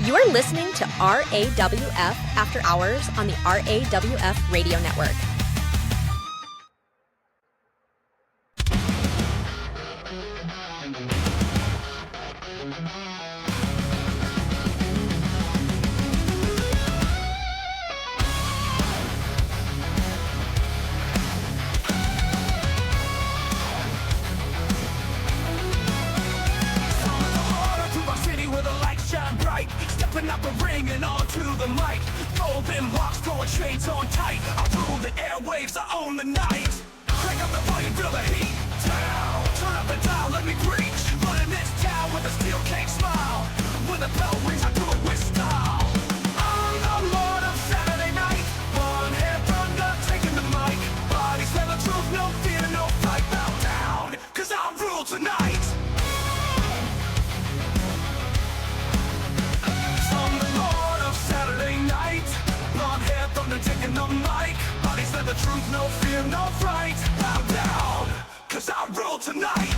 You are listening to RAWF After Hours on the RAWF Radio Network. Up a ring and onto the mic. Golden locks, throwing chains on tight. I'll rule the airwaves, I own the night. Crank up the volume, feel the heat down. Turn up and dial, let me preach. Running this town with a steel cage smile. When the bell rings, I do it with style. I'm the Lord of Saturday night. One hand thunder, taking the mic. Bodies tell the truth, no fear, no fight. Bow down, cause I rule tonight. Taking the mic, body said the truth, no fear, no fright. Bow down, cause I rule tonight.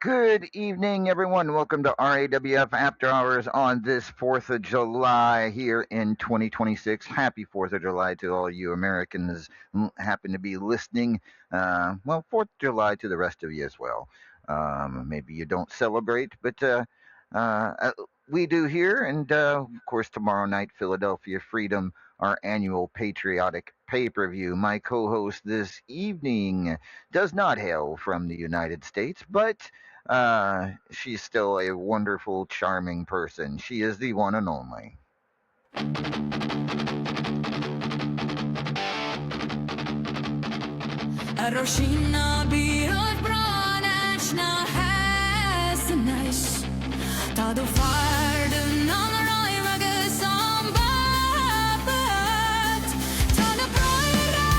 Good evening, everyone. Welcome to RAWF After Hours on this 4th of July here in 2026. Happy 4th of July to all you Americans who happen to be listening. 4th of July to the rest of you as well. Maybe you don't celebrate, but we do here, and of course tomorrow night, Philadelphia Freedom, our annual patriotic pay-per-view. My co-host this evening does not hail from the United States, but she's still a wonderful, charming person. She is the one and only. Ta du ferden an røyvege som babet. Ta du brøyre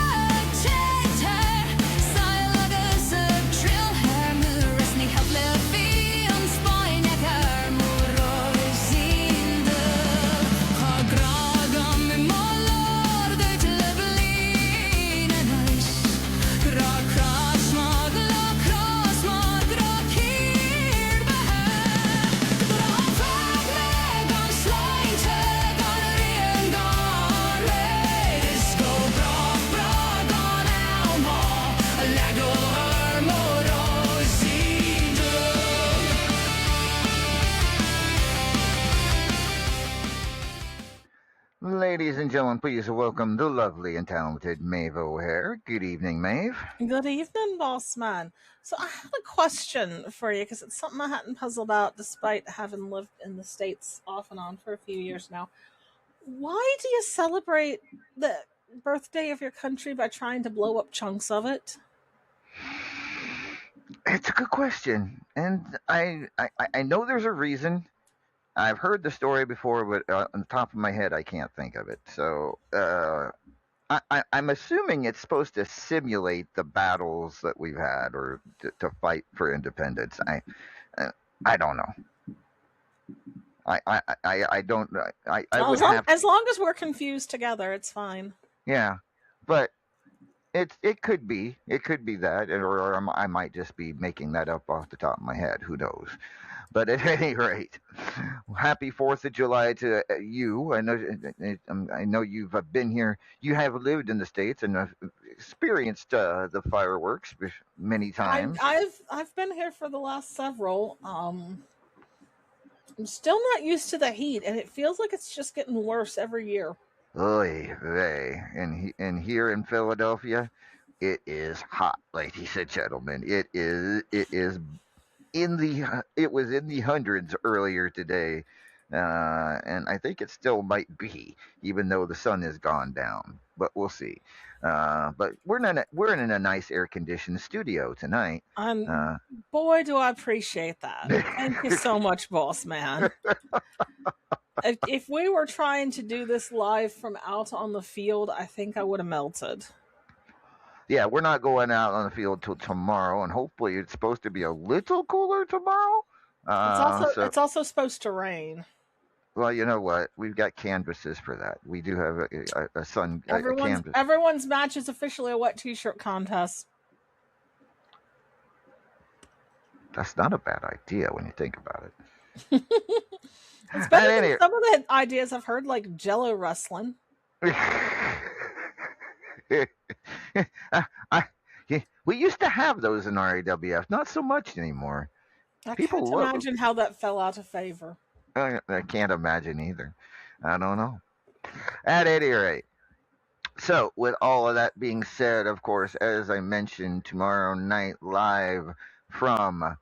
tjeter, seilage seg trill her muresni hefle fion spajnekar morosinde. Ha gragam i målor døy til eveline nøys. Rak krasmag, lak krasmag, rak hird Ladies and gentlemen, please welcome the lovely and talented Maeve O'Hare. Good evening, Maeve. Good evening, boss man. So I have a question for you because it's something I hadn't puzzled out despite having lived in the States off and on for a few years now. Why do you celebrate the birthday of your country by trying to blow up chunks of it? It's a good question, and I know there's a reason. I've heard the story before, but on the top of my head, I can't think of it. So I'm assuming it's supposed to simulate the battles that we've had, or to fight for independence. I don't know. I don't. As long as we're confused together, it's fine. Yeah, but it could be that, or I might just be making that up off the top of my head. Who knows? But at any rate, happy 4th of July to you. I know you've been here. You have lived in the States and experienced the fireworks many times. I've been here for the last several. I'm still not used to the heat, and it feels like it's just getting worse every year. Oy vey. And here in Philadelphia, it is hot, ladies and gentlemen. It is. It was in the hundreds earlier today, and I think it still might be, even though the sun has gone down. But we'll see. But we're in a nice air-conditioned studio tonight. Boy, do I appreciate that. Thank you so much, boss man. If we were trying to do this live from out on the field, I think I would have melted. Yeah, we're not going out on the field till tomorrow, and hopefully it's supposed to be a little cooler tomorrow. It's also supposed to rain. Well, you know what? We've got canvases for that. We do have a canvas. Everyone's match is officially a wet t-shirt contest. That's not a bad idea when you think about it. It's At better than any some of the ideas I've heard, like Jello wrestling. I, we used to have those in RAWF, not so much anymore. I can't People love. imagine how that fell out of favor. I can't imagine either. I don't know. At any rate, so with all of that being said, of course, as I mentioned, tomorrow night live from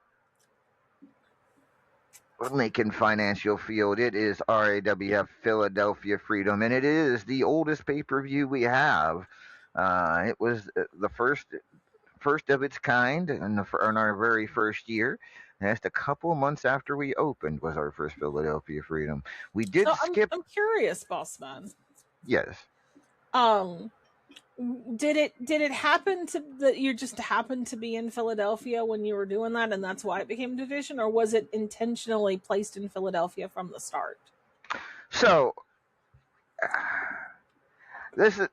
Lincoln Financial Field, it is RAWF Philadelphia Freedom, and it is the oldest pay-per-view we have. It was the first of its kind in our very first year. Just a couple months after we opened was our first Philadelphia Freedom. We did So skip. I'm curious, boss man. Yes. Um, did it happen to that you just happened to be in Philadelphia when you were doing that, and that's why it became division, or was it intentionally placed in Philadelphia from the start? So this is.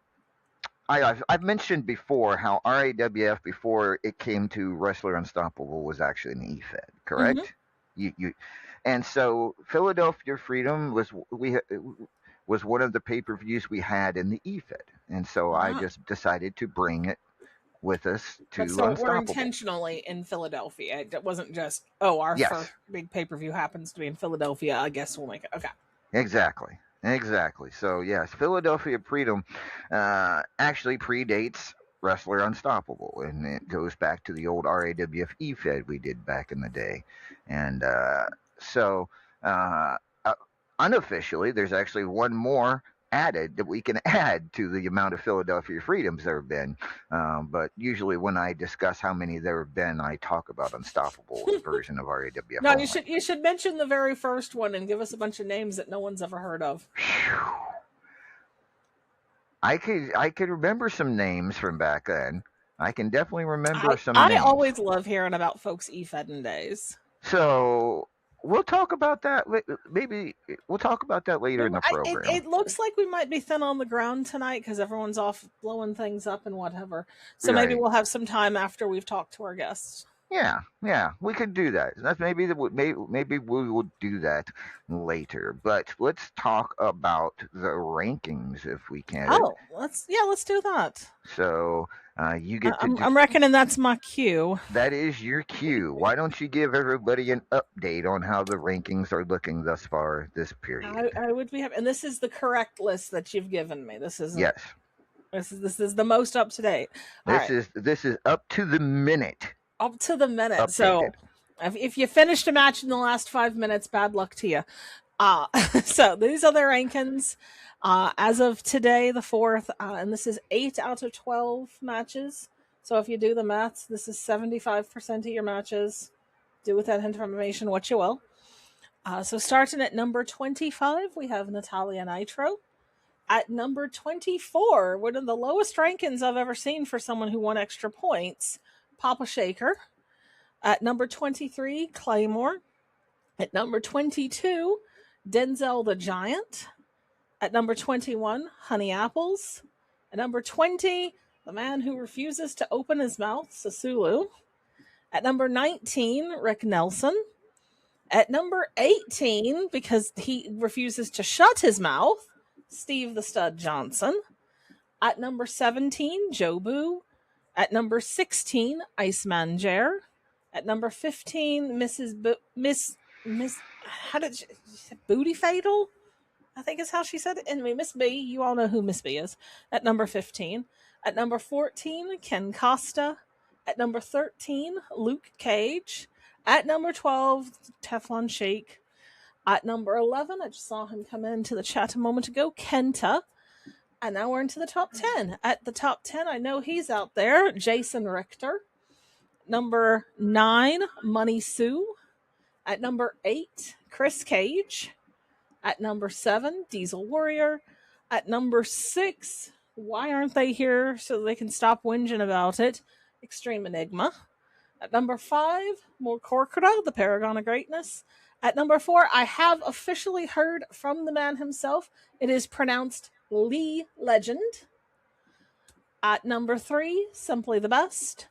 I've mentioned before how RAWF before it came to Wrestler Unstoppable was actually an EFED, correct? You and so Philadelphia Freedom was one of the pay-per-views we had in the EFED, and so I Ah. just decided to bring it with us to But so we're Unstoppable. intentionally in Philadelphia. It wasn't just, oh, our Yes. first big pay per view happens to be in Philadelphia. I guess we'll make it. Okay. Exactly. So yes, Philadelphia Freedom actually predates Wrestler Unstoppable, and it goes back to the old RAWF EFED we did back in the day, and so uh, uh, unofficially, there's actually one more added that we can add to the amount of Philadelphia Freedoms there have been. But usually, when I discuss how many there have been, I talk about Unstoppable's version of RAWF. No, only. you should mention the very first one and give us a bunch of names that no one's ever heard of. I could remember some names from back then. I can definitely remember some I names. always love hearing about folks EFEDing days. So we'll talk about that. Maybe we'll talk about that later in the program. It looks like we might be thin on the ground tonight because everyone's off blowing things up and whatever. So maybe Right. we'll have some time after we've talked to our guests. Yeah, we could do that. That's maybe maybe we will do that later. But let's talk about the rankings if we can. Oh, let's do that. So you get to. I'm reckoning that's my cue. That is your cue. Why don't you give everybody an update on how the rankings are looking thus far this period? I would be happy, and this is the correct list that you've given me. This is Yes. This is the most up to date. This is up to the minute. Up to the minute. Updated. So if you finished a match in the last 5 minutes, bad luck to you. So these are the rankings as of today, the 4th, and this is 8 out of 12 matches. So if you do the maths, this is 75% of your matches. Do with that information what you will. So starting at number 25, we have Natalia Nitro. At number 24, one of the lowest rankings I've ever seen for someone who won extra points, Papa Shaker. At number 23, Claymore. At number 22, Denzel the Giant. At number 21, Honey Apples. At number 20, the man who refuses to open his mouth, Sasulu. At number 19, Rick Nelson. At number 18, because he refuses to shut his mouth, Steve the Stud Johnson. At number 17, Jobu. At number 16, Iceman Jer. At number 15, Miss how did she Booty Fatal? I think is how she said it. Anyway, Miss B, you all know who Miss B is. At number 15. At number 14, Ken Costa. At number 13, Luke Cage. At number 12, Teflon Shake. At number 11, I just saw him come into the chat a moment ago, Kenta. And now we're into the top 10. At the top 10, I know he's out there, Jason Richter. Number 9, Money Sue. At number 8, Chris Cage. At number 7, Diesel Warrior. At number 6, why aren't they here so they can stop whinging about it? Extreme Enigma. At number 5, more Corkra, the Paragon of Greatness. At number 4, I have officially heard from the man himself. It is pronounced Lee Legend. At number 3, Simply the Best.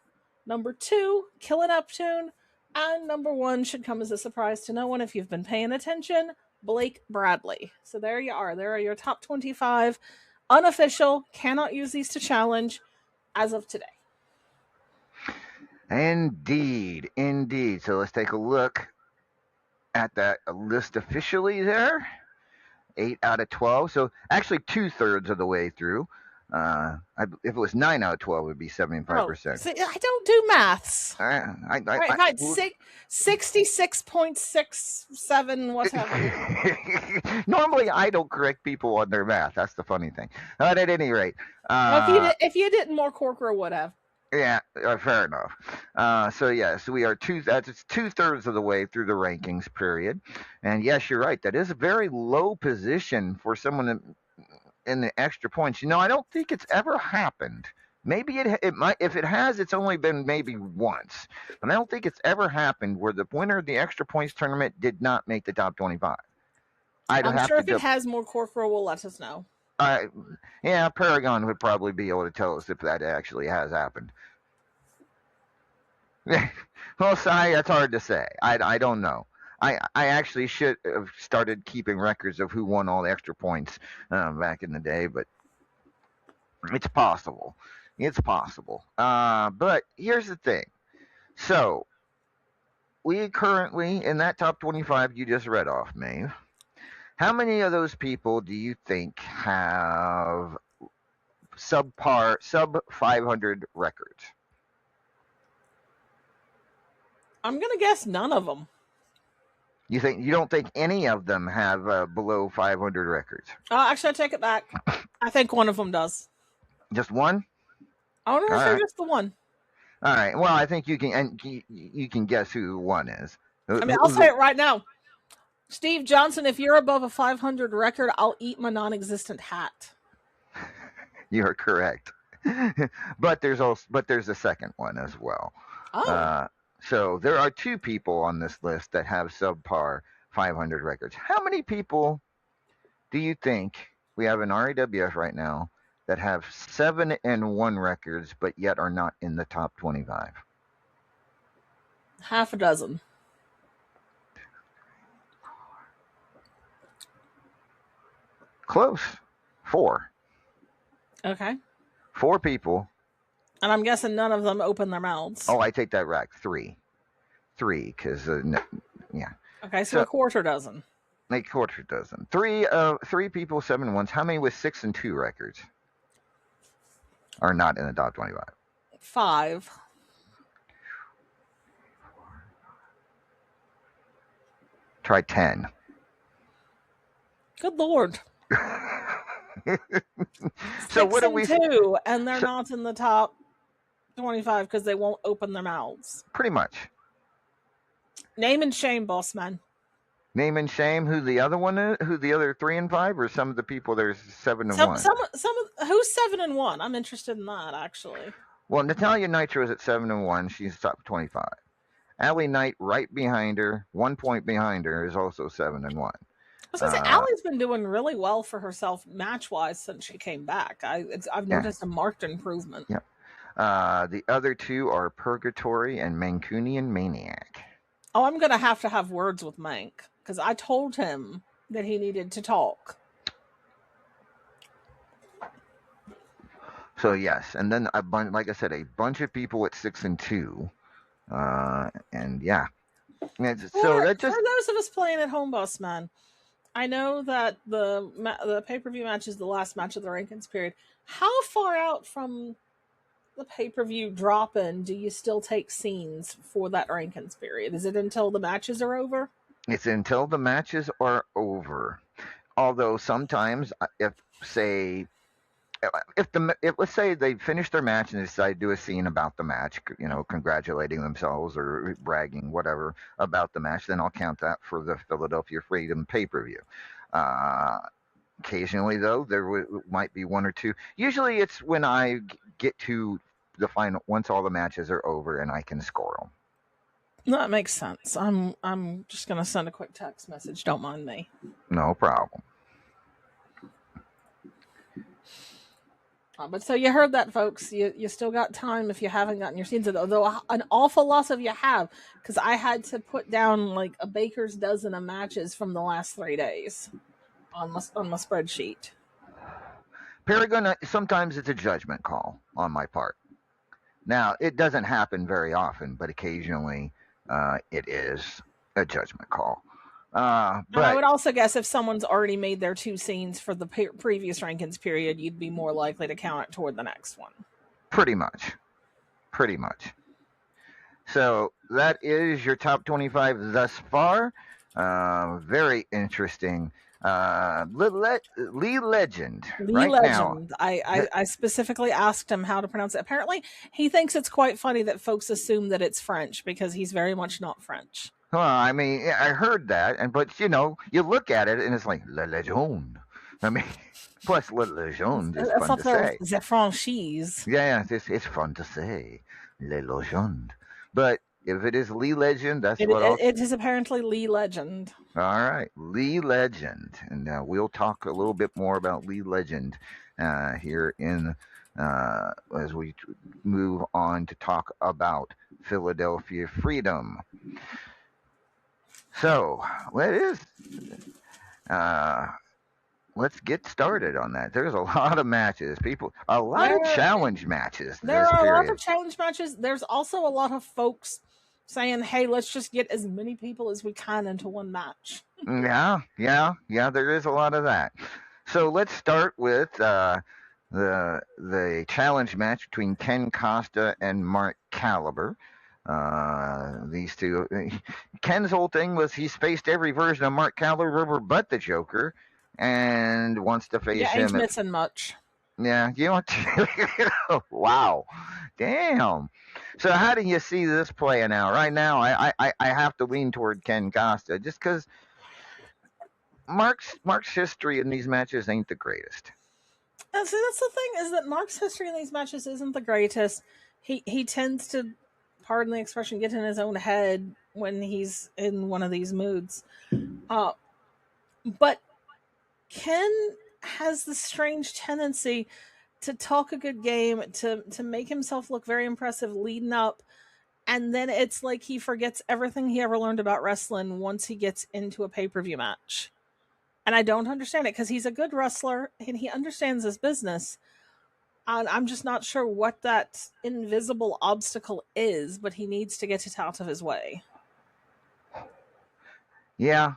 Number 2, Killer Neptune. And number one should come as a surprise to no one if you've been paying attention. Blake Bradley. So there you are. There are your top 25. Unofficial. Cannot use these to challenge as of today. Indeed, indeed. So let's take a look at that list officially there. 8 out of 12. So actually 2/3 of the way through. If it was 9 out of 12, it would be 75%. See, I don't do maths. I 66.67, whatever. Normally, I don't correct people on their math. That's the funny thing. But at any rate, if you didn't, more Corker would have. Yeah, fair enough. So yes, we are that's 2/3 of the way through the rankings period, and yes, you're right. That is a very low position for someone in the extra points. You know, I don't think it's ever happened. Maybe it might. If it has, it's only been maybe once, but I don't think it's ever happened where the winner of the extra points tournament did not make the top 25. I'm sure if it has, more Corker will let us know. Yeah, Paragon would probably be able to tell us if that actually has happened. Well, Sai, that's hard to say. I don't know. I actually should have started keeping records of who won all the extra points back in the day, but it's possible. It's possible. But here's the thing. So, we currently, in that top 25 you just read off, Maeve, how many of those people do you think have sub 500 records? I'm gonna guess none of them. You don't think any of them have below 500 records? Actually, I take it back. I think one of them does. Just one? I want to say just the one. All right. Well, I think you can guess who the one is. I mean, I'll say it right now. Steve Johnson, if you're above a 500 record, I'll eat my non-existent hat. You are correct. but there's a second one as well. Oh. So there are two people on this list that have subpar 500 records. How many people do you think we have in RAWF right now that have 7-1 records but yet are not in the top 25? Half a dozen. Close. 4. Okay. 4 people. And I'm guessing none of them open their mouths. Oh, I take that back. 3, because yeah. Okay, so a quarter dozen. A quarter dozen. 3 people, 7-1s. How many with 6 and 2 records are not in the top 25? 5. Try 10. Good Lord. So what are we? 2, and they're not in the top 25 because they won't open their mouths. Pretty much. Name and shame, boss man. Name and shame. Who the other one is? Who the other 3 and 5, or some of the people there's 7 and 1. Some who's 7 and 1? I'm interested in that actually. Well, Natalia Nitro is at 7 and 1. She's top 25. Allie Knight, right behind her, 1 point behind her, is also 7 and 1. I was gonna say, Allie's been doing really well for herself match-wise since she came back. I've noticed a marked improvement. Yeah. The other 2 are Purgatory and Mancunian Maniac. Oh, I'm going to have words with Mank, because I told him that he needed to talk. So, yes. And then, like I said, a bunch of people at 6 and 2. And, yeah. For those of us playing at home, boss man, I know that the pay-per-view match is the last match of the rankings period. How far out from the pay-per-view drop-in do you still take scenes for that rankings period? Is it until the matches are over? It's until the matches are over. Although sometimes, let's say they finish their match and they decide to do a scene about the match, congratulating themselves or bragging, whatever, about the match, then I'll count that for the Philadelphia Freedom pay-per-view. Occasionally, though, there might be 1 or 2. Usually it's when I get to the final, once all the matches are over and I can score them. That makes sense. I'm just going to send a quick text message. Don't mind me. No problem. But so you heard that, folks. You still got time if you haven't gotten your scenes. Though an awful lot of you have, because I had to put down like a baker's dozen of matches from the last 3 days on my spreadsheet. Paragon, sometimes it's a judgment call on my part. Now, it doesn't happen very often, but occasionally it is a judgment call. But I would also guess if someone's already made their 2 scenes for the previous rankings period, you'd be more likely to count it toward the next one. Pretty much. So that is your top 25 thus far. Very interesting. Lee Legend. Now. I specifically asked him how to pronounce it. Apparently, he thinks it's quite funny that folks assume that it's French because he's very much not French. Well, I mean, I heard that, but you look at it and it's like Le Legend. I mean, plus Le Legend is fun to say. The franchise. Yeah, it's fun to say Le Legend. But if it is Lee Legend, it is apparently Lee Legend. All right, Lee Legend, and we'll talk a little bit more about Lee Legend here in as we move on to talk about Philadelphia Freedom. So let's get started on that. There's a lot of matches. A lot of challenge matches. There are a lot of challenge matches. There's also a lot of folks saying, hey, let's just get as many people as we can into one match. Yeah, there is a lot of that. So let's start with the challenge match between Ken Costa and Mark Caliber. These two. Ken's whole thing was he's faced every version of Mark Caliber but the Joker, and wants to face him. Yeah, he's missing much. Yeah, wow, damn. So how do you see this playing out? Right now, I have to lean toward Ken Costa just because Mark's history in these matches ain't the greatest. And so that's the thing, is that Mark's history in these matches isn't the greatest. He tends to, pardon the expression, get in his own head when he's in one of these moods. But Ken has this strange tendency to talk a good game, to make himself look very impressive leading up, and then it's like he forgets everything he ever learned about wrestling once he gets into a pay-per-view match. And I don't understand it, because he's a good wrestler and he understands his business. And I'm just not sure what that invisible obstacle is, but he needs to get it out of his way. Yeah,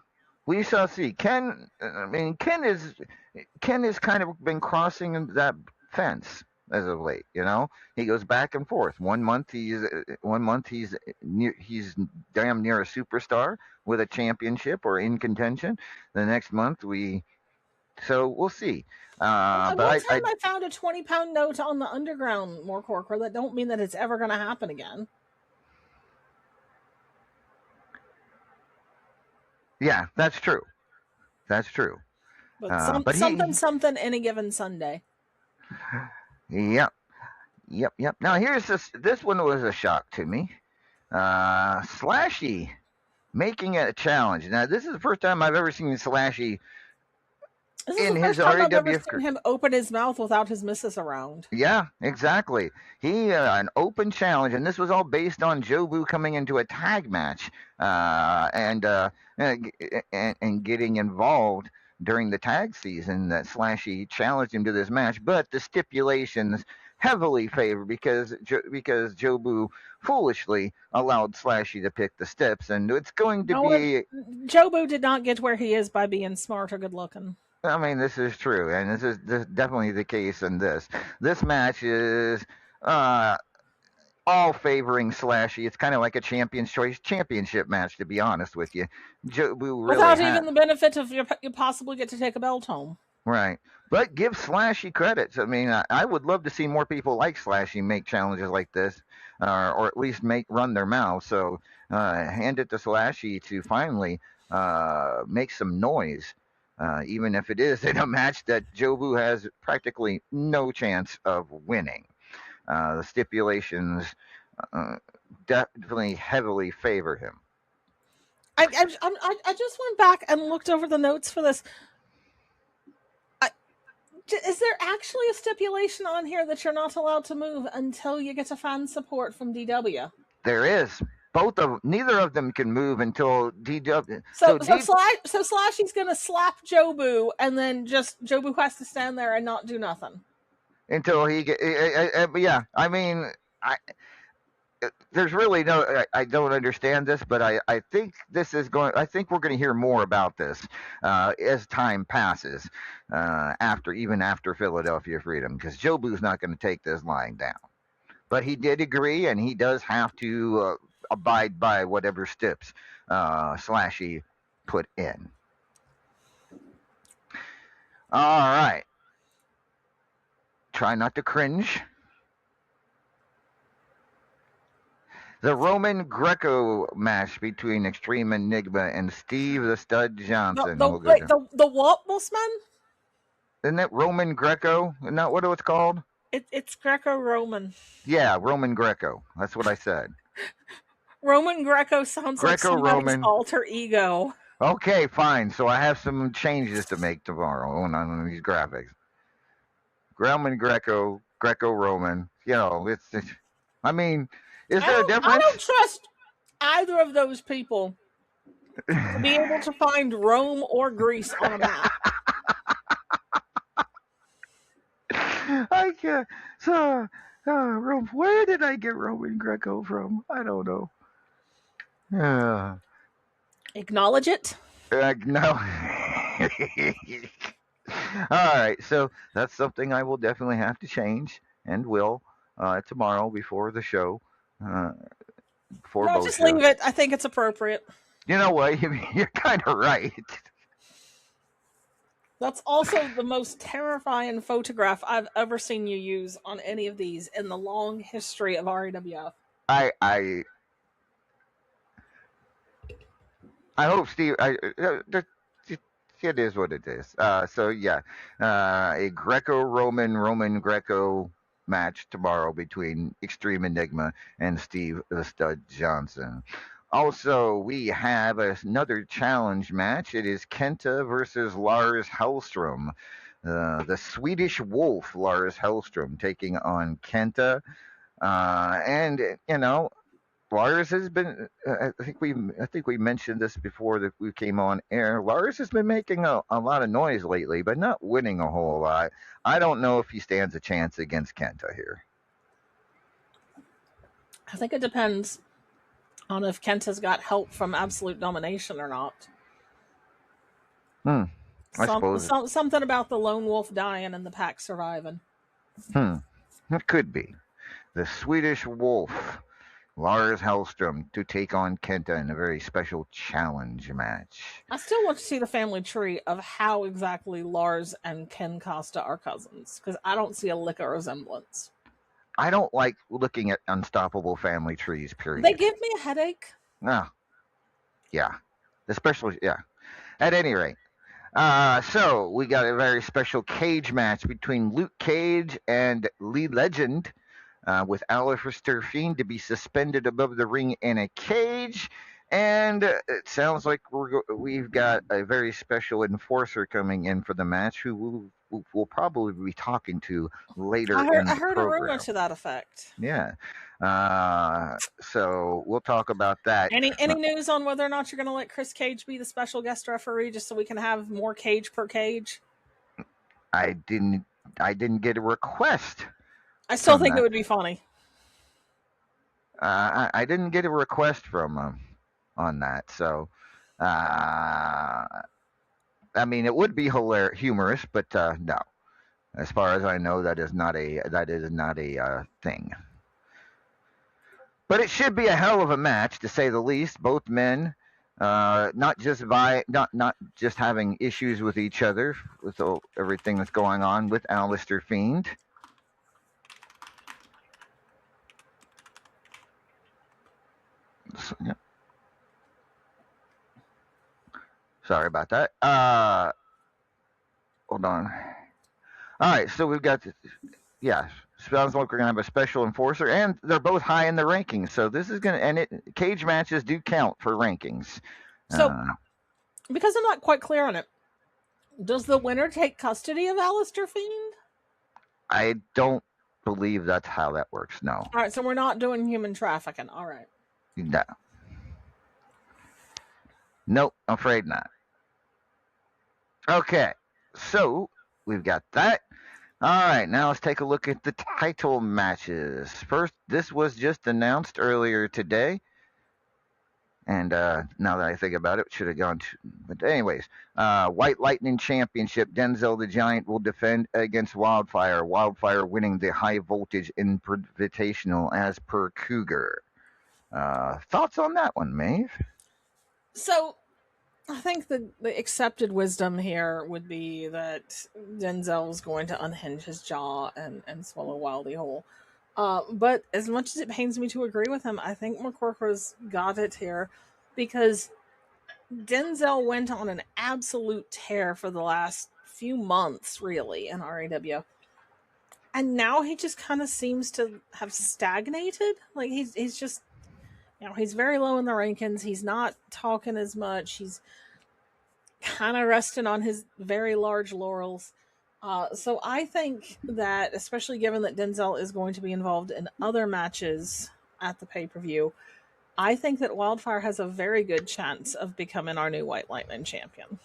we shall see. Ken has kind of been crossing that fence as of late. He goes back and forth. One month he's damn near a superstar with a championship or in contention. The next month so we'll see. One time I found a 20-pound note on the underground, more Corker. That don't mean that it's ever going to happen again. Yeah, that's true. But, something any given Sunday. Yep. Now here's this one was a shock to me. Slashy making it a challenge. Now this is the first time I've ever seen Slashy in his RAWF. I've never seen him open his mouth without his missus around. Yeah, exactly. He an open challenge, and this was all based on Jobu coming into a tag match and getting involved during the tag season. That Slashy challenged him to this match, but the stipulations heavily favored because Jobu foolishly allowed Slashy to pick the steps, and it's going to be. Jobu did not get where he is by being smart or good looking. I mean, this is true, and this is definitely the case in this. This match is all favoring Slashy. It's kind of like a Champion's Choice championship match, to be honest with you. Without even the benefit of you possibly get to take a belt home. Right. But give Slashy credits. I mean, I would love to see more people like Slashy make challenges like this, or at least run their mouths. So hand it to Slashy to finally make some noise. Even if it is in a match that Jobu has practically no chance of winning. The stipulations definitely heavily favor him. I just went back and looked over the notes for this. Is there actually a stipulation on here that you're not allowed to move until you get a fan support from DW? There is. Neither of them can move until DW. So Slashy's gonna slap Jobu, and then just Jobu has to stand there and not do nothing until he get. Yeah, I mean, there's really no. I don't understand this, but I think this is going. I think we're going to hear more about this as time passes, after Philadelphia Freedom, because Jobu's not going to take this lying down. But he did agree, and he does have to abide by whatever steps Slashy put in. All right. Try not to cringe. The Roman Greco match between Extreme Enigma and Steve the Stud Johnson. The what, Bossman? Isn't it Roman Greco? Isn't that what it's called? It's Greco-Roman. Yeah, Roman Greco. That's what I said. Roman Greco sounds like somebody's alter ego. Okay, fine. So I have some changes to make tomorrow on these graphics. Roman Greco, Greco-Roman. You know, I mean, is there a difference? I don't trust either of those people to be able to find Rome or Greece on a map. I can't. So, where did I get Roman Greco from? I don't know. Acknowledge it. No. All right, so that's something I will definitely have to change, and will tomorrow before the show. Just leave it. I think it's appropriate. You know what? You're kind of right. That's also the most terrifying photograph I've ever seen you use on any of these in the long history of RAWF. I hope Steve. It is what it is. So yeah, a Roman Greco match tomorrow between Extreme Enigma and Steve the Stud Johnson. Also, we have another challenge match. It is Kenta versus Lars Hellstrom. The Swedish Wolf, Lars Hellstrom, taking on Kenta. And, you know, Lars has been, I think we mentioned this before that we came on air. Lars has been making a lot of noise lately, but not winning a whole lot. I don't know if he stands a chance against Kenta here. I think it depends on if Kenta's got help from Absolute Domination or not. I suppose. Something about the lone wolf dying and the pack surviving. It could be. The Swedish Wolf, Lars Hellstrom, to take on Kenta in a very special challenge match. I still want to see the family tree of how exactly Lars and Ken Costa are cousins, because I don't see a lick of resemblance. I don't like looking at unstoppable family trees, period. They give me a headache. No. Yeah. Especially, yeah. At any rate. So, we got a very special cage match between Luke Cage and Lee Legend, with Alistair Fiend to be suspended above the ring in a cage. And it sounds like we've got a very special enforcer coming in for the match who we'll probably be talking to later in the program. I heard a rumor to that effect. Yeah. So we'll talk about that. Any news on whether or not you're going to let Chris Cage be the special guest referee just so we can have more cage per cage? I didn't get a request. I still think it would be funny. I didn't get a request from on that, so I mean, it would be humorous, but no. As far as I know, that is not a thing. But it should be a hell of a match, to say the least. Both men, not just having issues with each other, with everything that's going on with Alistair Fiend. So, yeah. Sorry about that. Hold on. All right, so we've got, sounds like we're going to have a special enforcer, and they're both high in the rankings. So this is going to, cage matches do count for rankings. So, because I'm not quite clear on it, Does the winner take custody of Alistair Fiend? I don't believe that's how that works. No. All right, so we're not doing human trafficking. All right. No. Nope, I'm afraid not. Okay, so we've got that. All right, now let's take a look at the title matches. First, this was just announced earlier today. And now that I think about it, should have gone to. But anyways, White Lightning Championship. Denzel the Giant will defend against Wildfire. Wildfire winning the High Voltage Invitational as per Cougar. Thoughts on that one, Maeve? So, I think the accepted wisdom here would be that Denzel's going to unhinge his jaw and swallow Wildy whole. But as much as it pains me to agree with him, I think McCorkle's got it here because Denzel went on an absolute tear for the last few months, really, in RAW. And now he just kind of seems to have stagnated. Like, he's just, he's very low in the rankings. He's not talking as much. He's kind of resting on his very large laurels. So I think that, especially given that Denzel is going to be involved in other matches at the pay-per-view, I think that Wildfire has a very good chance of becoming our new White Lightning champion.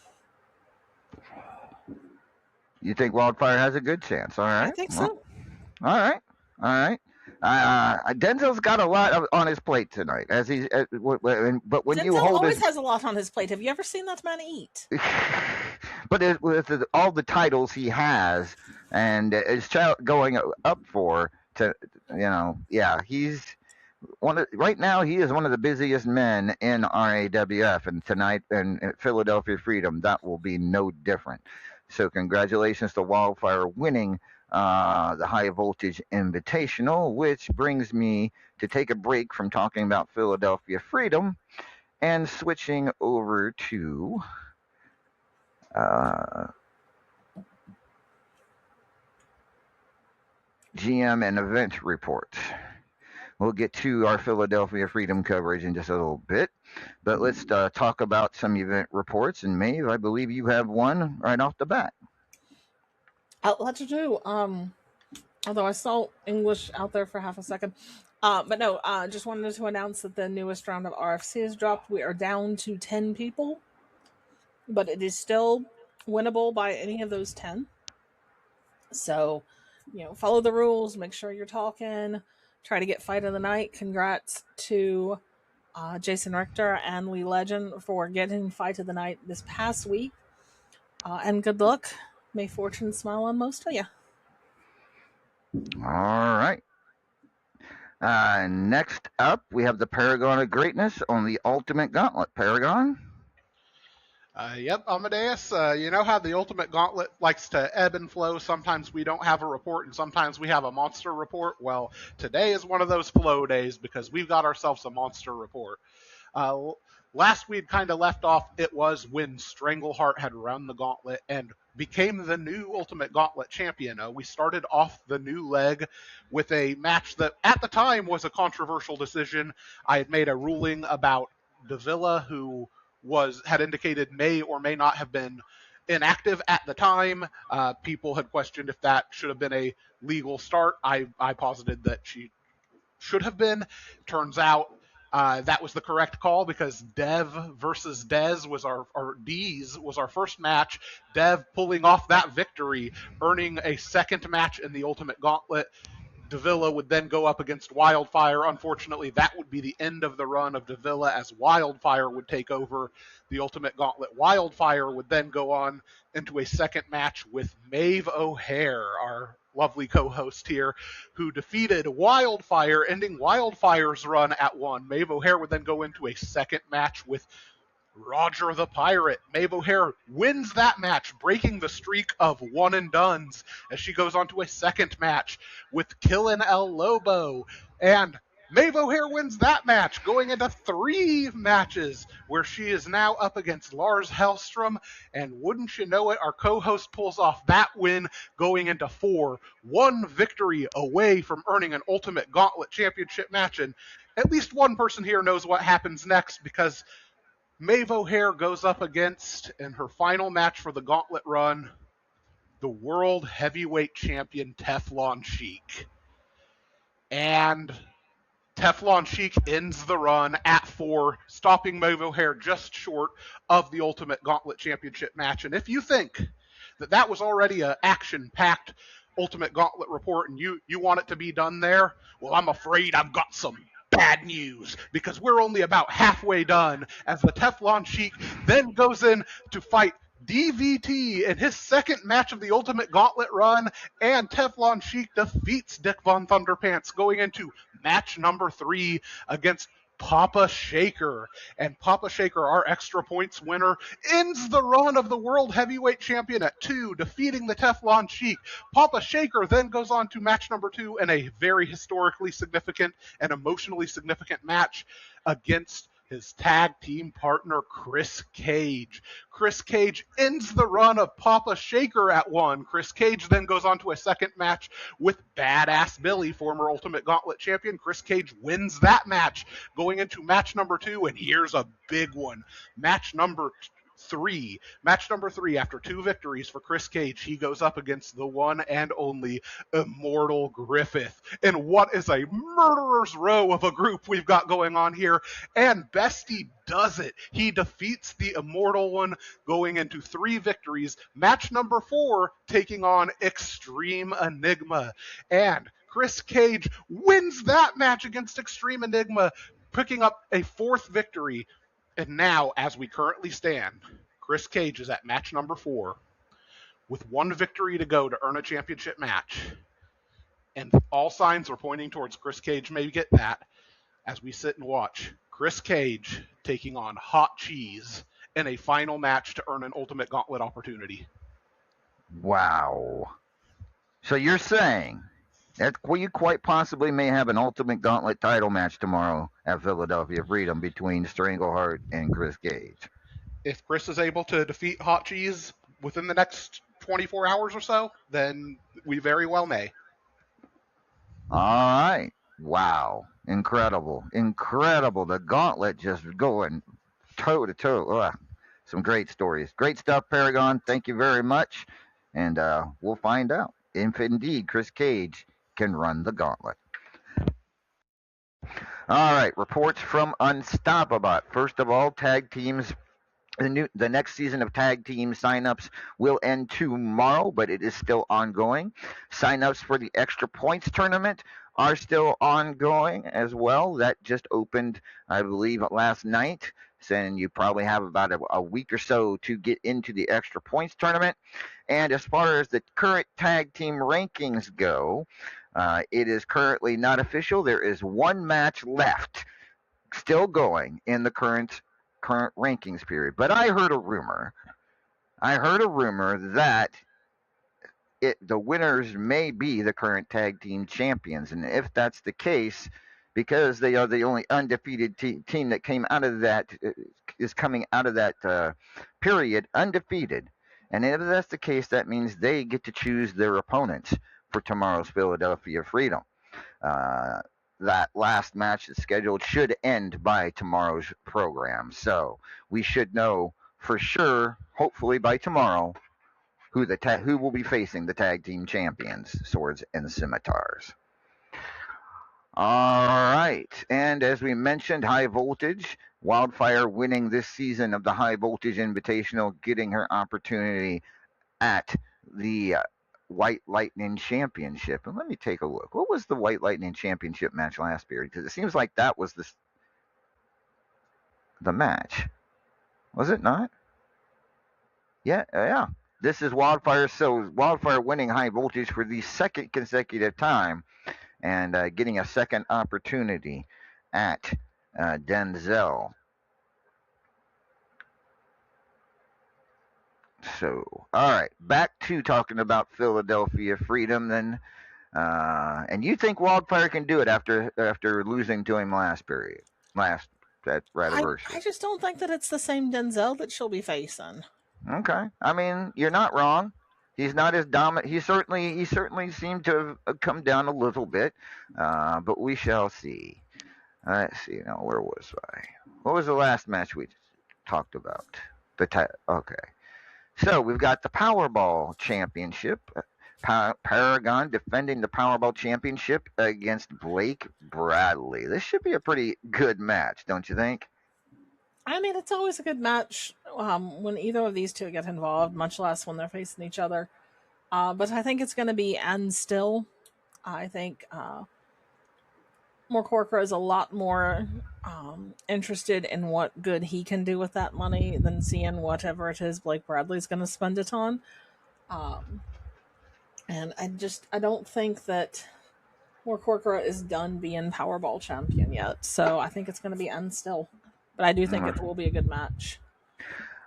You think Wildfire has a good chance? All right. I think so. All right. Denzel's got a lot on his plate tonight, but when Denzel you hold always has a lot on his plate. Have you ever seen that man eat? But with all the titles he has and is going up for, he's right now he is one of the busiest men in RAWF, and tonight in Philadelphia Freedom that will be no different. So congratulations to Wildfire winning the High Voltage Invitational, which brings me to take a break from talking about Philadelphia Freedom and switching over to GM and event report. We'll get to our Philadelphia Freedom coverage in just a little bit, but let's talk about some event reports. And Maeve, I believe you have one right off the bat. Let's do. Although I saw English out there for half a second. But no, just wanted to announce that the newest round of RFC has dropped. We are down to 10 people, but it is still winnable by any of those 10. So, follow the rules, make sure you're talking, try to get fight of the night. Congrats to Jason Richter and Lee Legend for getting fight of the night this past week. And good luck. May fortune smile on most of you. All right. Next up, we have the Paragon of Greatness on the Ultimate Gauntlet. Paragon? Yep, Amadeus. You know how the Ultimate Gauntlet likes to ebb and flow? Sometimes we don't have a report, and sometimes we have a monster report. Well, today is one of those flow days because we've got ourselves a monster report. Last we'd kind of left off, it was when Strangleheart had run the gauntlet and became the new Ultimate Gauntlet champion. We started off the new leg with a match that at the time was a controversial decision. I had made a ruling about Davila, who had indicated may or may not have been inactive at the time. People had questioned if that should have been a legal start. I posited that she should have been. Turns out that was the correct call because Dev versus Dez was our first match. Dev pulling off that victory, earning a second match in the Ultimate Gauntlet. Davila would then go up against Wildfire. Unfortunately, that would be the end of the run of Davila as Wildfire would take over the Ultimate Gauntlet. Wildfire would then go on into a second match with Maeve O'Hare, our lovely co-host here, who defeated Wildfire, ending Wildfire's run at 1. Maeve O'Hare would then go into a second match with Roger the Pirate. Maeve O'Hare wins that match, breaking the streak of one and dones as she goes on to a second match with Killin' El Lobo. And Maeve O'Hare wins that match, going into 3 matches where she is now up against Lars Hellstrom. And wouldn't you know it, our co-host pulls off that win, going into 4. 1 victory away from earning an Ultimate Gauntlet Championship match. And at least one person here knows what happens next, because Maeve O'Hare goes up against, in her final match for the gauntlet run, the world heavyweight champion Teflon Sheik. And Teflon Sheik ends the run at 4, stopping Maeve O'Hare just short of the Ultimate Gauntlet Championship match. And if you think that was already an action-packed Ultimate Gauntlet report and you want it to be done there, well, I'm afraid I've got some bad news, because we're only about halfway done, as the Teflon Sheik then goes in to fight DVT in his second match of the Ultimate Gauntlet run, and Teflon Sheik defeats Dick Von Thunderpants, going into match number 3 against Papa Shaker. And Papa Shaker, our extra points winner, ends the run of the World Heavyweight Champion at 2, defeating the Teflon Sheik. Papa Shaker then goes on to match number 2 in a very historically significant and emotionally significant match against his tag team partner, Chris Cage. Chris Cage ends the run of Papa Shaker at 1. Chris Cage then goes on to a second match with Badass Billy, former Ultimate Gauntlet champion. Chris Cage wins that match, going into match number 2, and here's a big one. Match number 3, after 2 victories for Chris Cage, he goes up against the one and only Immortal Griffith. And what is a murderer's row of a group we've got going on here. And Bestie does it. He defeats the Immortal One, going into 3 victories. Match number 4, taking on Extreme Enigma. And Chris Cage wins that match against Extreme Enigma, picking up a 4th victory. And now, as we currently stand, Chris Cage is at match number 4 with 1 victory to go to earn a championship match. And all signs are pointing towards Chris Cage may get that, as we sit and watch Chris Cage taking on Hot Cheese in a final match to earn an Ultimate Gauntlet opportunity. Wow. So you're saying that you quite possibly may have an Ultimate Gauntlet title match tomorrow at Philadelphia Freedom between Strangleheart and Chris Cage. If Chris is able to defeat Hot Cheese within the next 24 hours or so, then we very well may. All right. Wow. Incredible. The Gauntlet just going toe to toe. Some great stories. Great stuff, Paragon. Thank you very much. And we'll find out if indeed Chris Cage can run the Gauntlet. All right, reports from Unstoppabot. First of all, tag teams. The next season of tag team signups will end tomorrow, but it is still ongoing. Signups for the Extra Points tournament are still ongoing as well. That just opened, I believe, last night. And you probably have about a week or so to get into the Extra Points tournament. And as far as the current tag team rankings go, it is currently not official. There is 1 match left, still going in the current rankings period. But I heard a rumor that the winners may be the current tag team champions. And if that's the case, because they are the only undefeated team that came out of that, is coming out of that period undefeated. And if that's the case, that means they get to choose their opponents for tomorrow's Philadelphia Freedom. That last match that's scheduled should end by tomorrow's program. So we should know for sure, hopefully by tomorrow, who will be facing the tag team champions, Swords and Scimitars. All right. And as we mentioned, High Voltage, Wildfire winning this season of the High Voltage Invitational, getting her opportunity at the White Lightning Championship. And let me take a look. What was the White Lightning Championship match last period? Because it seems like that was the match. Was it not? Yeah. This is Wildfire. So Wildfire winning High Voltage for the second consecutive time and getting a second opportunity at Denzel. So, all right, back to talking about Philadelphia Freedom then. And you think Wildfire can do it after losing to him last anniversary? I just don't think that it's the same Denzel that she'll be facing. Okay, I mean, you're not wrong. He's not as dominant. He certainly seemed to have come down a little bit, but we shall see. Let's see now. Where was I? What was the last match we? talked about? Okay. So we've got the Powerball Championship. Paragon defending the Powerball Championship against Blake Bradley. This should be a pretty good match, don't you think? I mean, it's always a good match when either of these two get involved, much less when they're facing each other. But I think it's going to be and still. I think Corker is a lot more interested in what good he can do with that money than seeing whatever it is Blake Bradley's going to spend it on. And I don't think that Corker is done being Powerball champion yet. So I think it's going to be end still. But I do think it will be a good match.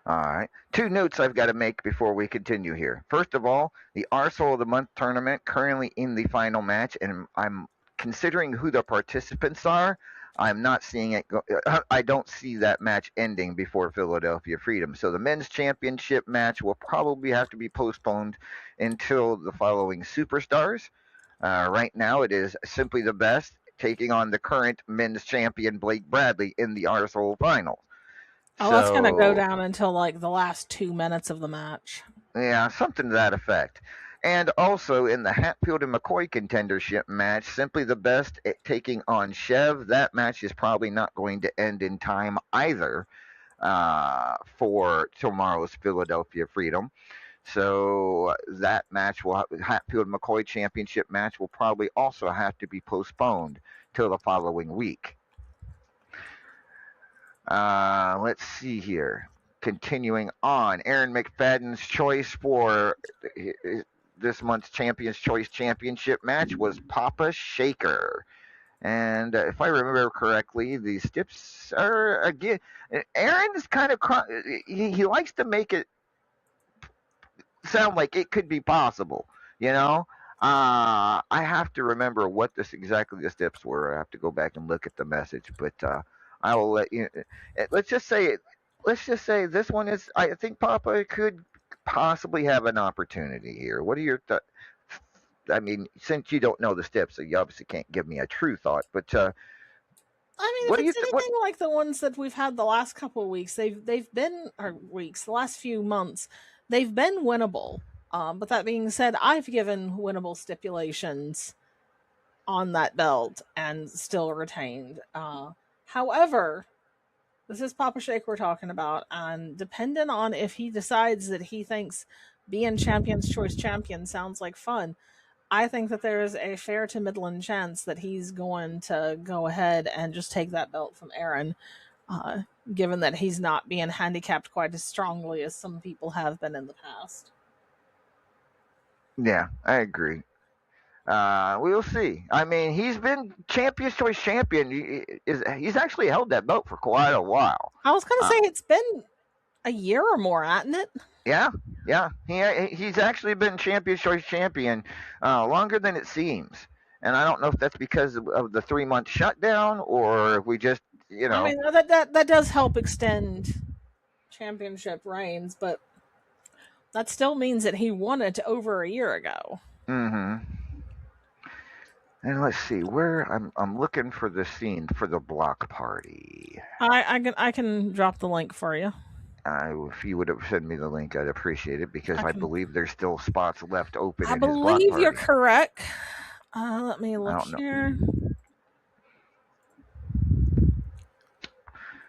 All right. 2 notes I've got to make before we continue here. First of all, the Arsehole of the Month tournament currently in the final match, and I'm considering who the participants are. I'm not seeing it go. I don't see that match ending before Philadelphia Freedom. So the men's championship match will probably have to be postponed until the following superstars. Right now, it is Simply the Best taking on the current men's champion Blake Bradley in the Arsehole finals. Oh, that's going to go down until like the last 2 minutes of the match. Yeah, something to that effect. And also in the Hatfield and McCoy contendership match, Simply the Best taking on Chev. That match is probably not going to end in time either for tomorrow's Philadelphia Freedom. So that match Hatfield McCoy championship match will probably also have to be postponed till the following week. Let's see here. Continuing on, Aaron McFadden's choice for this month's Champions Choice Championship match was Papa Shaker. And if I remember correctly, the Stips are, again, Aaron is kind of, he likes to make it sound like it could be possible, you know? I have to remember what exactly the Stips were. I have to go back and look at the message, but I will let you. Let's just say this one is. I think Papa could possibly have an opportunity here. What are your thoughts? I mean, since you don't know the Stips, so you obviously can't give me a true thought. But I mean, if it's anything like the ones that we've had the last couple of weeks, they've been the last few months, they've been winnable. But that being said, I've given winnable stipulations on that belt and still retained. However, this is Papa Shake we're talking about, and depending on if he decides that he thinks being Champion's Choice champion sounds like fun, I think that there is a fair to middling chance that he's going to go ahead and just take that belt from Aaron, given that he's not being handicapped quite as strongly as some people have been in the past. Yeah, I agree. We'll see. I mean, he's been Champion's Choice champion. He's actually held that belt for quite a while. I was going to say it's been a year or more, hasn't it? Yeah. He's actually been Champion's Choice champion longer than it seems. And I don't know if that's because of the 3-month shutdown or if we just, I mean, that does help extend championship reigns, but that still means that he won it over a year ago. Mm-hmm. And let's see where I'm looking for the scene for the block party. I can drop the link for you. If you would have sent me the link, I'd appreciate it because I believe there's still spots left open. I believe you're correct. Let me look here.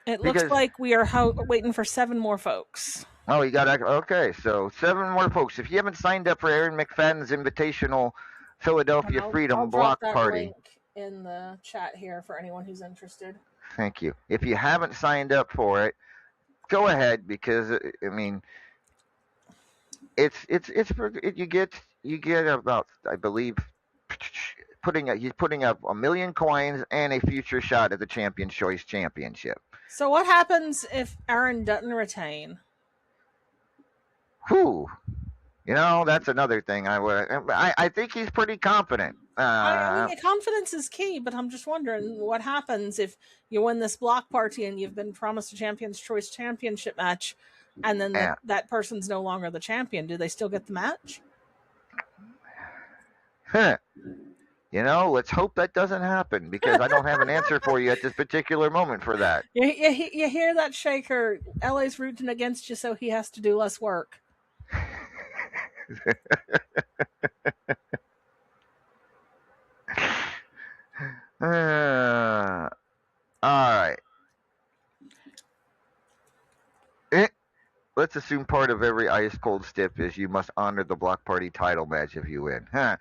It looks like we are waiting for 7 more folks. Oh, you got okay. So 7 more folks. If you haven't signed up for Aaron McFadden's Invitational Philadelphia Freedom Block Party, link in the chat here for anyone who's interested. Thank you. If you haven't signed up for it, go ahead because I mean, it's you get about, I believe, he's putting up 1 million coins and a future shot at the Champion's Choice Championship. So what happens if Aaron doesn't retain? Whew. That's another thing. I think he's pretty confident. I mean, confidence is key, but I'm just wondering what happens if you win this block party and you've been promised a Champion's Choice championship match, and then that person's no longer the champion. Do they still get the match? Let's hope that doesn't happen because I don't have an answer for you at this particular moment for that. You hear that, Shaker? LA's rooting against you, so he has to do less work. All right. Let's assume part of every ice cold stip is you must honor the block party title match if you win. Huh?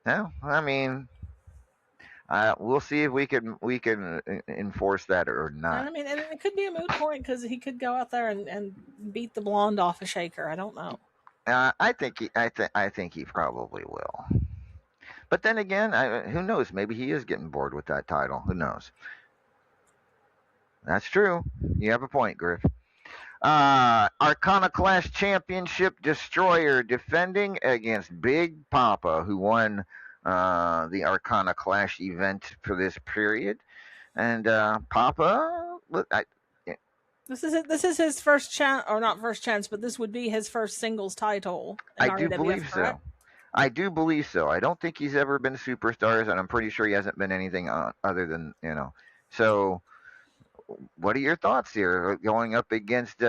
Well, I mean, we'll see if we can enforce that or And not. I mean, and it could be a moot point because he could go out there and beat the blonde off a Shaker. I don't know. I think he probably will. But then again, who knows? Maybe he is getting bored with that title. Who knows? That's true. You have a point, Griff. Arcana Clash Championship Destroyer defending against Big Papa, who won the Arcana Clash event for this period. And Papa, This is his first chance, or not first chance, but this would be his first singles title. In I do RAWF, believe correct? so. I do believe so. I don't think he's ever been superstars, and I'm pretty sure he hasn't been anything other than. So, what are your thoughts here? Going up against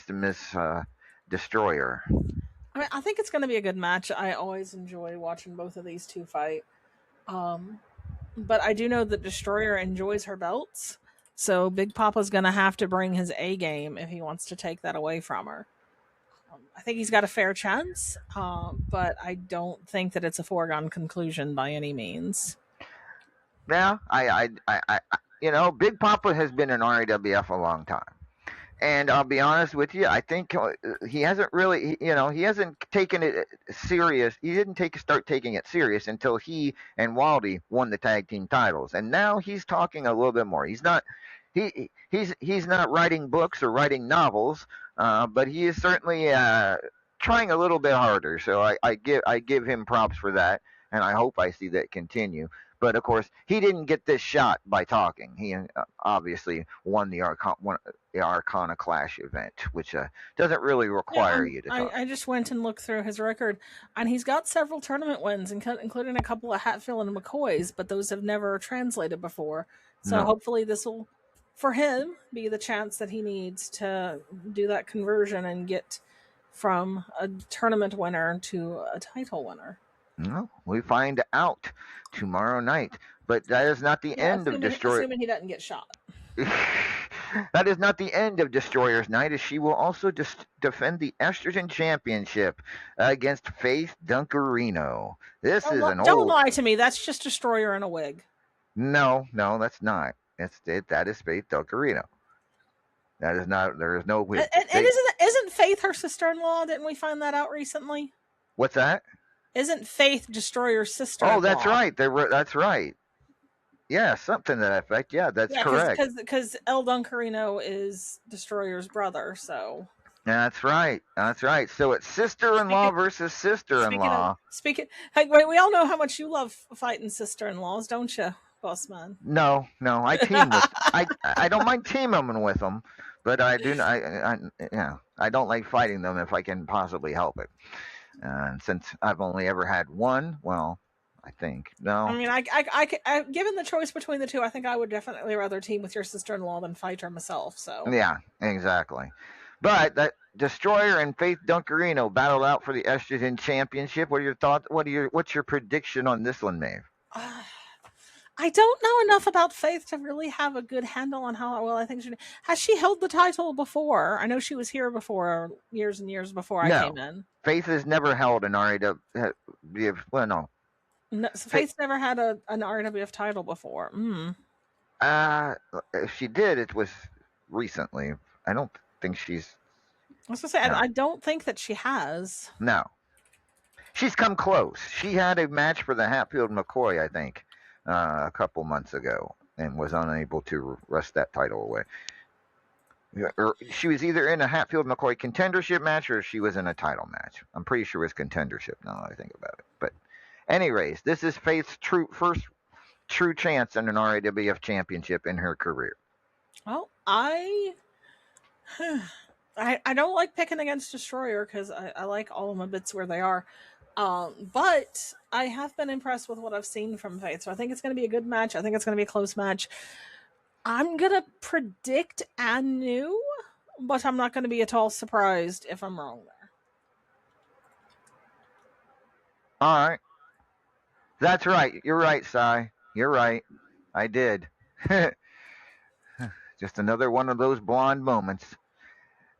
Miss Destroyer. I mean, I think it's going to be a good match. I always enjoy watching both of these two fight. But I do know that Destroyer enjoys her belts, so Big Papa's going to have to bring his A game if he wants to take that away from her. I think he's got a fair chance, but I don't think that it's a foregone conclusion by any means. Yeah, Big Papa has been in RAWF a long time. And I'll be honest with you, I think he hasn't really, he hasn't taken it serious. He didn't start taking it serious until he and Waldy won the tag team titles, and now he's talking a little bit more. He's not, he's not writing books or writing novels, but he is certainly trying a little bit harder. So I give him props for that, and I hope I see that continue. But of course, he didn't get this shot by talking. He obviously won the Arcana Clash event, which doesn't really require you to talk. I just went and looked through his record, and he's got several tournament wins, including a couple of Hatfield and McCoys, but those have never translated before. So No. hopefully this will, for him, be the chance that he needs to do that conversion and get from a tournament winner to a title winner. No, we find out tomorrow night. But that is not the end of Destroyer. Assuming he doesn't get shot. That is not the end of Destroyer's night, as she will also defend the Estrogen Championship against Faith Dunkerino. Don't lie to me. That's just Destroyer in a wig. No, that's not. That is Faith Dunkerino. That is not. There is no wig. And isn't Faith her sister-in-law? Didn't we find that out recently? What's that? Isn't Faith Destroyer's sister? Oh, that's right. That's right. Yeah, something to that effect. Yeah, that's correct. Because El Dunkerino is Destroyer's brother, so. That's right. So it's sister-in-law versus sister-in-law. We all know how much you love fighting sister-in-laws, don't you, boss man? No, I team with. I don't mind teaming with them, but I do. I don't like fighting them if I can possibly help it. And since I've only ever had one, well, I think no. I mean, I given the choice between the two, I think I would definitely rather team with your sister-in-law than fight her myself. So yeah, exactly. But that Destroyer and Faith Dunkerino battled out for the Estrogen Championship. What are your thoughts? What's your prediction on this one, Maeve? I don't know enough about Faith to really have a good handle on how well I think she has. She held the title before? I know she was here before, years and years before I came in. Faith has never held an RAWF. Well, no. So Faith's never had an RAWF title before. If she did, it was recently. I don't think she's. I was gonna say, I don't think that she has. No. She's come close. She had a match for the Hatfield McCoy, I think, a couple months ago, and was unable to wrest that title away. She was either in a Hatfield McCoy contendership match or she was in a title match. I'm pretty sure it was contendership now that I think about it. But anyways, this is Faith's first true chance in an RAWF championship in her career. Well, I don't like picking against Destroyer because I like all of my bits where they are. But I have been impressed with what I've seen from Faith, so I think it's going to be a good match. I think it's going to be a close match. I'm going to predict Anu, but I'm not going to be at all surprised if I'm wrong there. All right. That's right. You're right, Sai. You're right. I did. Just another one of those blonde moments.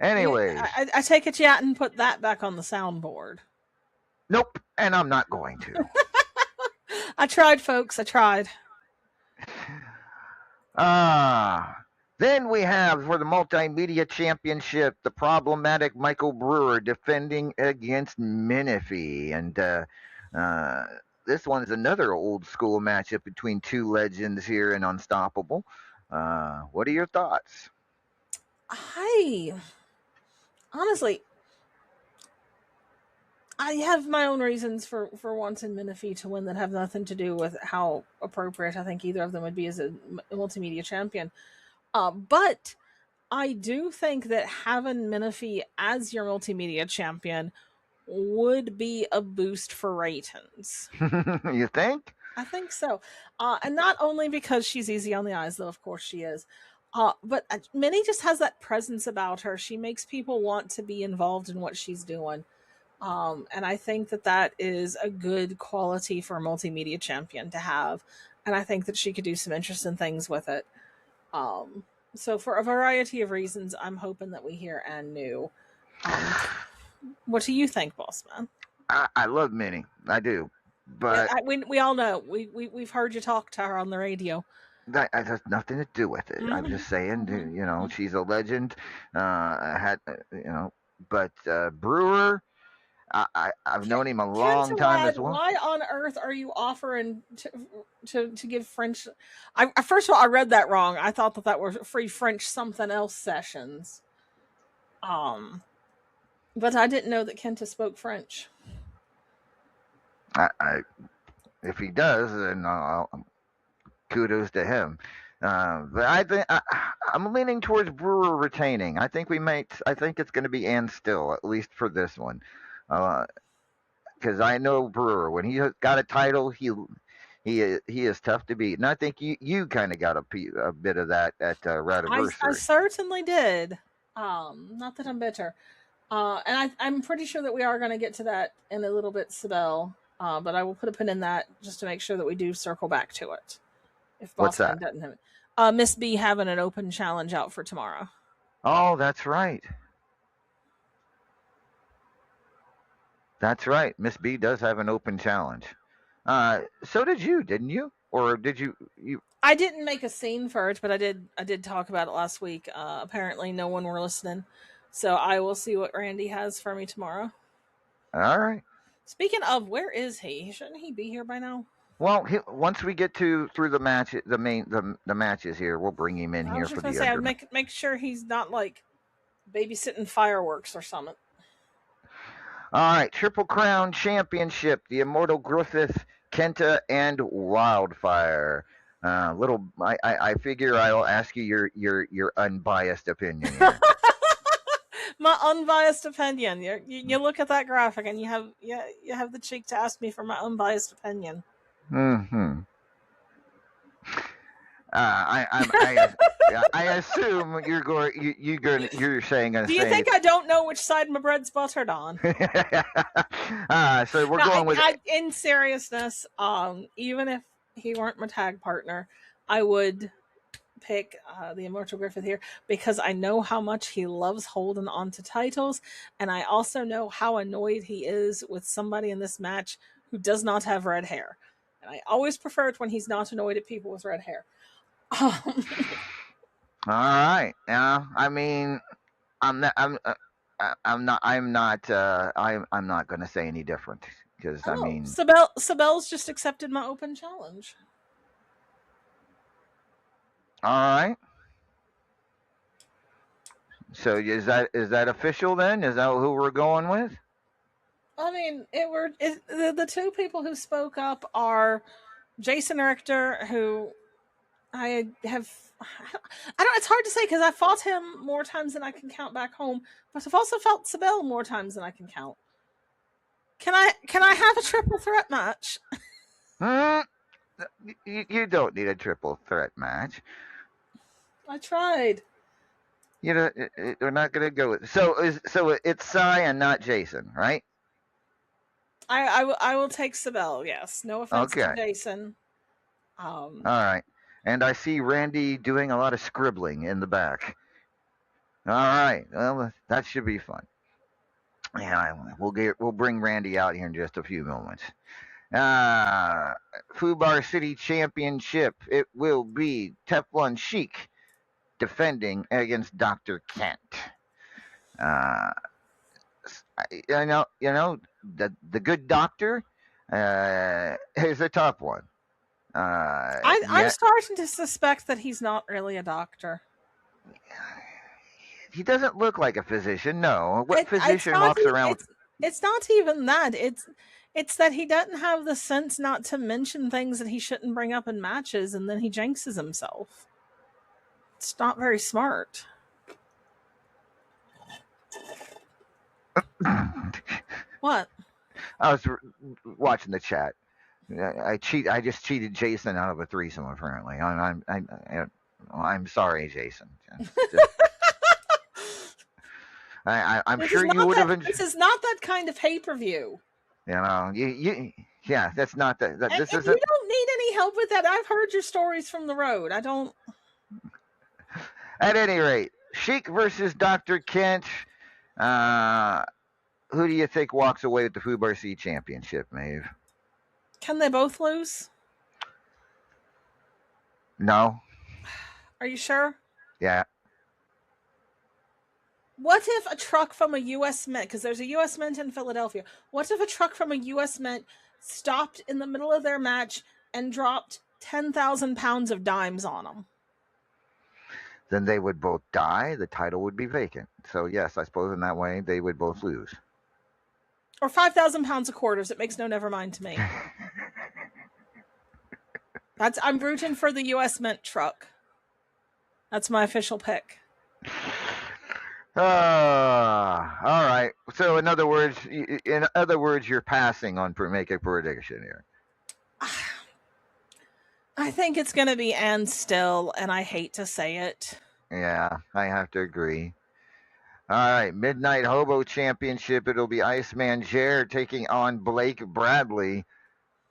Anyways. I take it you hadn't put that back on the soundboard. Nope. And I'm not going to. I tried, folks. I tried. Then we have for the Multimedia Championship the problematic Michael Brewer defending against Menifee. And this one's another old school matchup between two legends here in Unstoppable. What are your thoughts? Honestly, I have my own reasons for wanting Menifee to win that have nothing to do with how appropriate I think either of them would be as a multimedia champion. But I do think that having Menifee as your multimedia champion would be a boost for ratings. You think? I think so. And not only because she's easy on the eyes, though of course she is, but Minnie just has that presence about her. She makes people want to be involved in what she's doing. And I think that is a good quality for a multimedia champion to have. And I think that she could do some interesting things with it. So for a variety of reasons, I'm hoping that we hear Anu. What do you think, Boss Man? I love Minnie. I do. But we all know. We've heard you talk to her on the radio. That has nothing to do with it. I'm just saying, you know, she's a legend. But Brewer, I've known him a long time as well. Why on earth are you offering to give French? First of all, I read that wrong. I thought that were free French something else sessions. But I didn't know that Kenta spoke French. If he does, then kudos to him. But I think I'm leaning towards Brewer retaining. I think it's going to be Ann Still, at least for this one. Because I know Brewer, when he got a title, he is tough to beat, and I think you kind of got a bit of that at Radiversary. I certainly did. Not that I'm bitter, and I'm pretty sure that we are going to get to that in a little bit, Sibel. But I will put a pin in that just to make sure that we do circle back to it. If Boston doesn't have it, Miss B having an open challenge out for tomorrow. Oh, that's right. That's right. Miss B does have an open challenge. So did you, didn't you? Or did you? I didn't make a scene for it, but I did talk about it last week. Apparently, no one were listening, so I will see what Randy has for me tomorrow. All right. Speaking of, where is he? Shouldn't he be here by now? Well, once we get through the match, the matches here, we'll bring him in here for the. I was going to say, make sure he's not like babysitting fireworks or something. All right, Triple Crown Championship: the Immortal Griffith, Kenta, and Wildfire. I figure I'll ask you your unbiased opinion here. My unbiased opinion. You look at that graphic and you have the cheek to ask me for my unbiased opinion. Mm-hmm. I assume you're saying. Do you think I don't know which side my bread's buttered on? So we're going with. In seriousness, even if he weren't my tag partner, I would pick the Immortal Griffith here because I know how much he loves holding on to titles, and I also know how annoyed he is with somebody in this match who does not have red hair. And I always prefer it when he's not annoyed at people with red hair. All right. Yeah. I mean, I'm not going to say any different because I mean, Sibel's just accepted my open challenge. All right. So is that official then? Is that who we're going with? I mean, the two people who spoke up are Jason Richter, who I don't. It's hard to say because I fought him more times than I can count back home, but I've also fought Sibel more times than I can count. Can I have a triple threat match? Hmm? You don't need a triple threat match. I tried. You know, we're not going to go with. So it's Cy and not Jason, right? I will take Sibel. Yes, no offense to Okay. Jason. All right. And I see Randy doing a lot of scribbling in the back. All right. Well, that should be fun. Yeah, we'll bring Randy out here in just a few moments. Fubar City Championship. It will be Teflon Sheik defending against Dr. Kent. Uh, the good doctor is a tough one. I'm starting to suspect that he's not really a doctor. He doesn't look like a physician. No, what physician walks around with? It's not even that. It's that he doesn't have the sense not to mention things that he shouldn't bring up in matches, and then he jinxes himself. It's not very smart. What? I was watching the chat. I just cheated Jason out of a threesome. Apparently, I'm sorry, Jason. I'm sure you would have. This is not that kind of pay-per-view. Yeah, that's not that. This is. You don't need any help with that. I've heard your stories from the road. I don't. At any rate, Sheik versus Dr. Kent. Who do you think walks away with the Fubar C Championship, Maeve? Can they both lose? No. Are you sure? Yeah. What if a truck from a U.S. Mint, because there's a U.S. Mint in Philadelphia, what if a truck from a U.S. Mint stopped in the middle of their match and dropped 10,000 pounds of dimes on them? Then they would both die. The title would be vacant. So, yes, I suppose in that way they would both lose. Or 5,000 pounds of quarters. It makes no never mind to me. I'm rooting for the U.S. Mint truck. That's my official pick. All right. So, in other words, you're passing on make a prediction here. I think it's going to be Ann Still, and I hate to say it. Yeah, I have to agree. All right, Midnight Hobo Championship. It'll be Iceman Jared taking on Blake Bradley.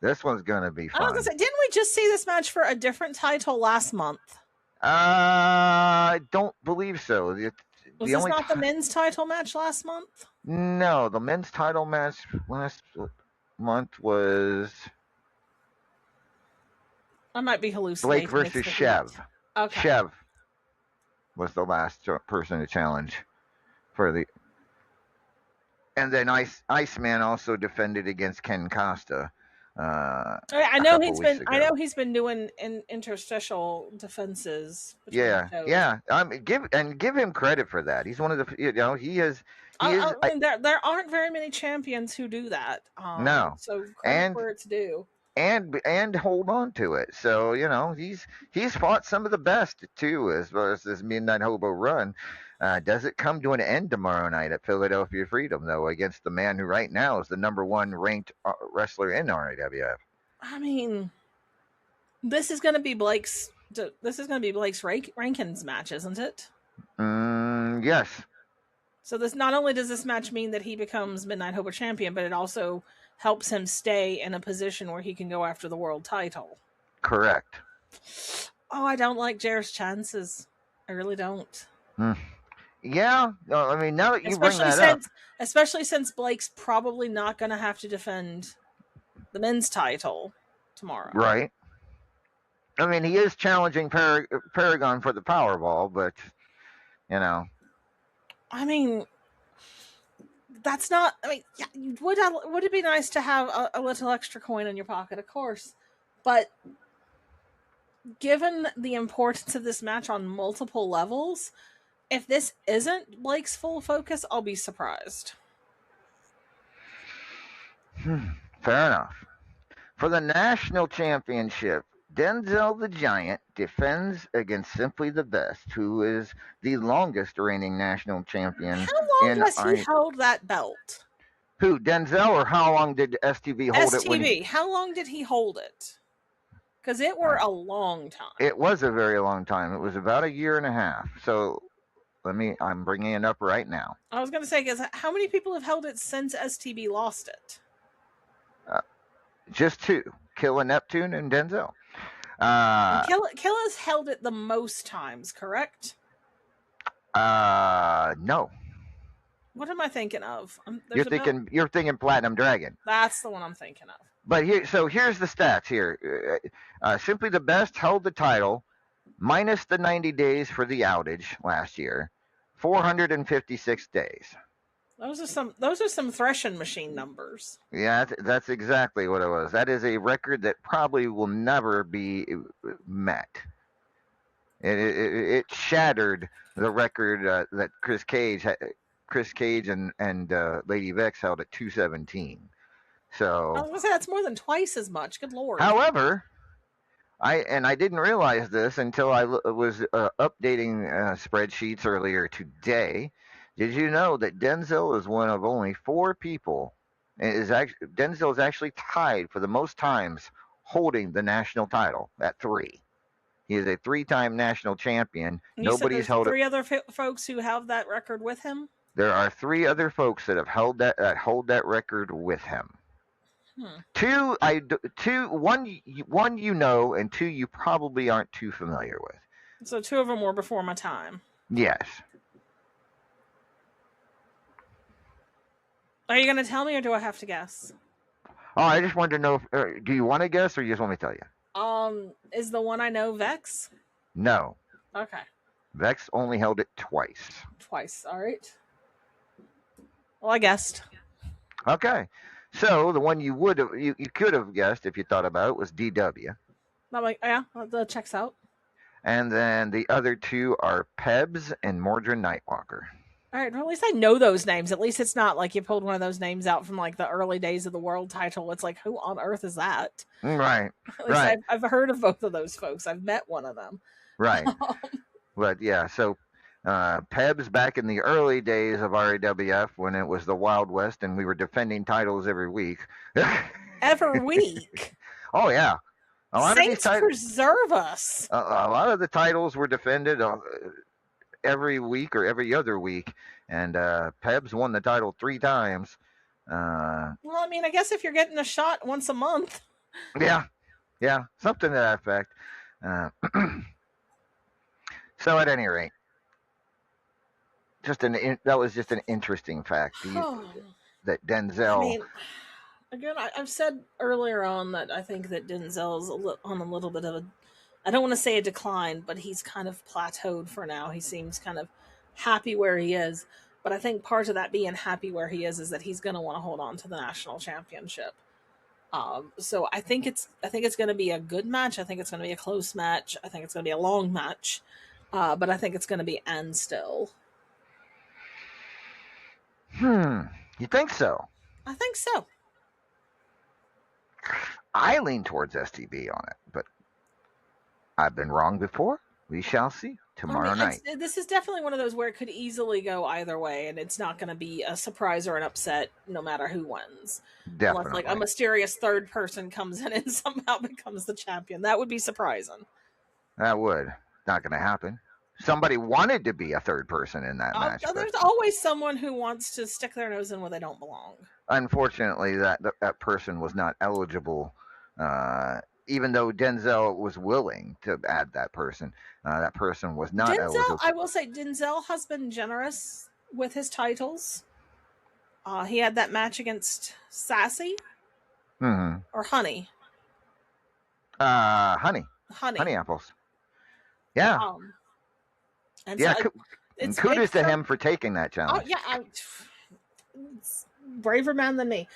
This one's going to be fun. I was going to say, didn't we just see this match for a different title last month? I don't believe so. Was this not the men's title match last month? No, the men's title match last month was... I might be hallucinating. Blake versus Chev. Okay. Chev was the last person to challenge for the... And then Iceman also defended against Ken Costa. I know he's been doing interstitial defenses. Yeah. Give him credit for that. He's one of the he is. There aren't very many champions who do that. No. So credit where it's due. And hold on to it. So he's fought some of the best too, as far as this Midnight Hobo run. Does it come to an end tomorrow night at Philadelphia Freedom, though, against the man who right now is the number one ranked wrestler in RAWF? I mean, this is going to be Blake's rankings match, isn't it? Yes. So not only does this match mean that he becomes Midnight Hobo champion, but it also helps him stay in a position where he can go after the world title. Correct. Oh, I don't like Jared's chances. I really don't. Yeah, I mean, now that you bring that up, especially since Blake's probably not going to have to defend the men's title tomorrow, right? I mean, he is challenging Paragon for the Powerball, but I mean, that's not. I mean, yeah, would it be nice to have a little extra coin in your pocket? Of course, but given the importance of this match on multiple levels, if this isn't Blake's full focus, I'll be surprised. Fair enough. For the national championship, Denzel the Giant defends against Simply the Best, who is the longest reigning national champion. How long has he held that belt? Who, Denzel, or how long did STB hold it when STB, how long did he hold it? Because it were a long time. it was a very long time. It was about a year and a half. So I'm bringing it up right now. I was going to say, because how many people have held it since STB lost it? Just two, Killa Neptune and Denzel. Killa's held it the most times, correct? No. What am I thinking of? You're thinking Platinum Dragon. That's the one I'm thinking of. But here's the stats here. Simply the Best held the title minus the 90 days for the outage last year, 456 days. Those are some threshing machine numbers. Yeah, that's exactly what it was. That is a record that probably will never be met. It shattered the record that Chris Cage and Lady Vex held at 217. So I was gonna say that's more than twice as much. Good lord. However, I didn't realize this until I was updating spreadsheets earlier today. Did you know that Denzel is one of only 4 people? Denzel is actually tied for the most times holding the national title at 3. He is a 3-time national champion. Nobody's held it. 3 other folks who have that record with him. There are 3 other folks that have hold that record with him. 2, one you know, and 2 you probably aren't too familiar with. So 2 of them were before my time. Yes. Are you going to tell me, or do I have to guess? Oh, I just wanted to know. Do you want to guess, or you just want me to tell you? Is the one I know Vex? No. Okay. Vex only held it twice. Twice. All right. Well, I guessed. Okay. So the one you could have guessed if you thought about it was DW. I'm like, yeah, that checks out. And then the other 2 are Pebs and Mordred Nightwalker. All right, well, at least I know those names. At least it's not like you pulled one of those names out from like the early days of the world title. It's like, who on earth is that? Right. At least I've heard of both of those folks. I've met one of them. Right. But yeah, so Pebs back in the early days of RAWF when it was the Wild West and we were defending titles every week. Every week? Oh, yeah. A lot Saints of these preserve us. A lot of the titles were defended every week or every other week, and Pebs won the title 3 times. Well, I mean, I guess if you're getting a shot once a month. Yeah, something to that effect. So at any rate, that was just an interesting fact that Denzel. I mean, again, I've said earlier on that I think that Denzel is on a little bit of a, I don't want to say a decline, but he's kind of plateaued for now. He seems kind of happy where he is. But I think part of that being happy where he is that he's going to want to hold on to the national championship. So I think it's going to be a good match. I think it's going to be a close match. I think it's going to be a long match. But I think it's going to be end still. You think so? I think so. I lean towards STB on it, but I've been wrong before. We shall see tomorrow night. This is definitely one of those where it could easily go either way, and it's not going to be a surprise or an upset no matter who wins. Definitely. Unless, like, a mysterious third person comes in and somehow becomes the champion. That would be surprising. That would. Not going to happen. Somebody wanted to be a third person in that match. There's always someone who wants to stick their nose in where they don't belong. Unfortunately, that person was not eligible, even though Denzel was willing to add that person. That person was not eligible. I will say, Denzel has been generous with his titles. He had that match against Sassy or Honey. Honey apples. Yeah. And yeah. so and kudos to him for taking that challenge. Oh yeah, it's braver man than me.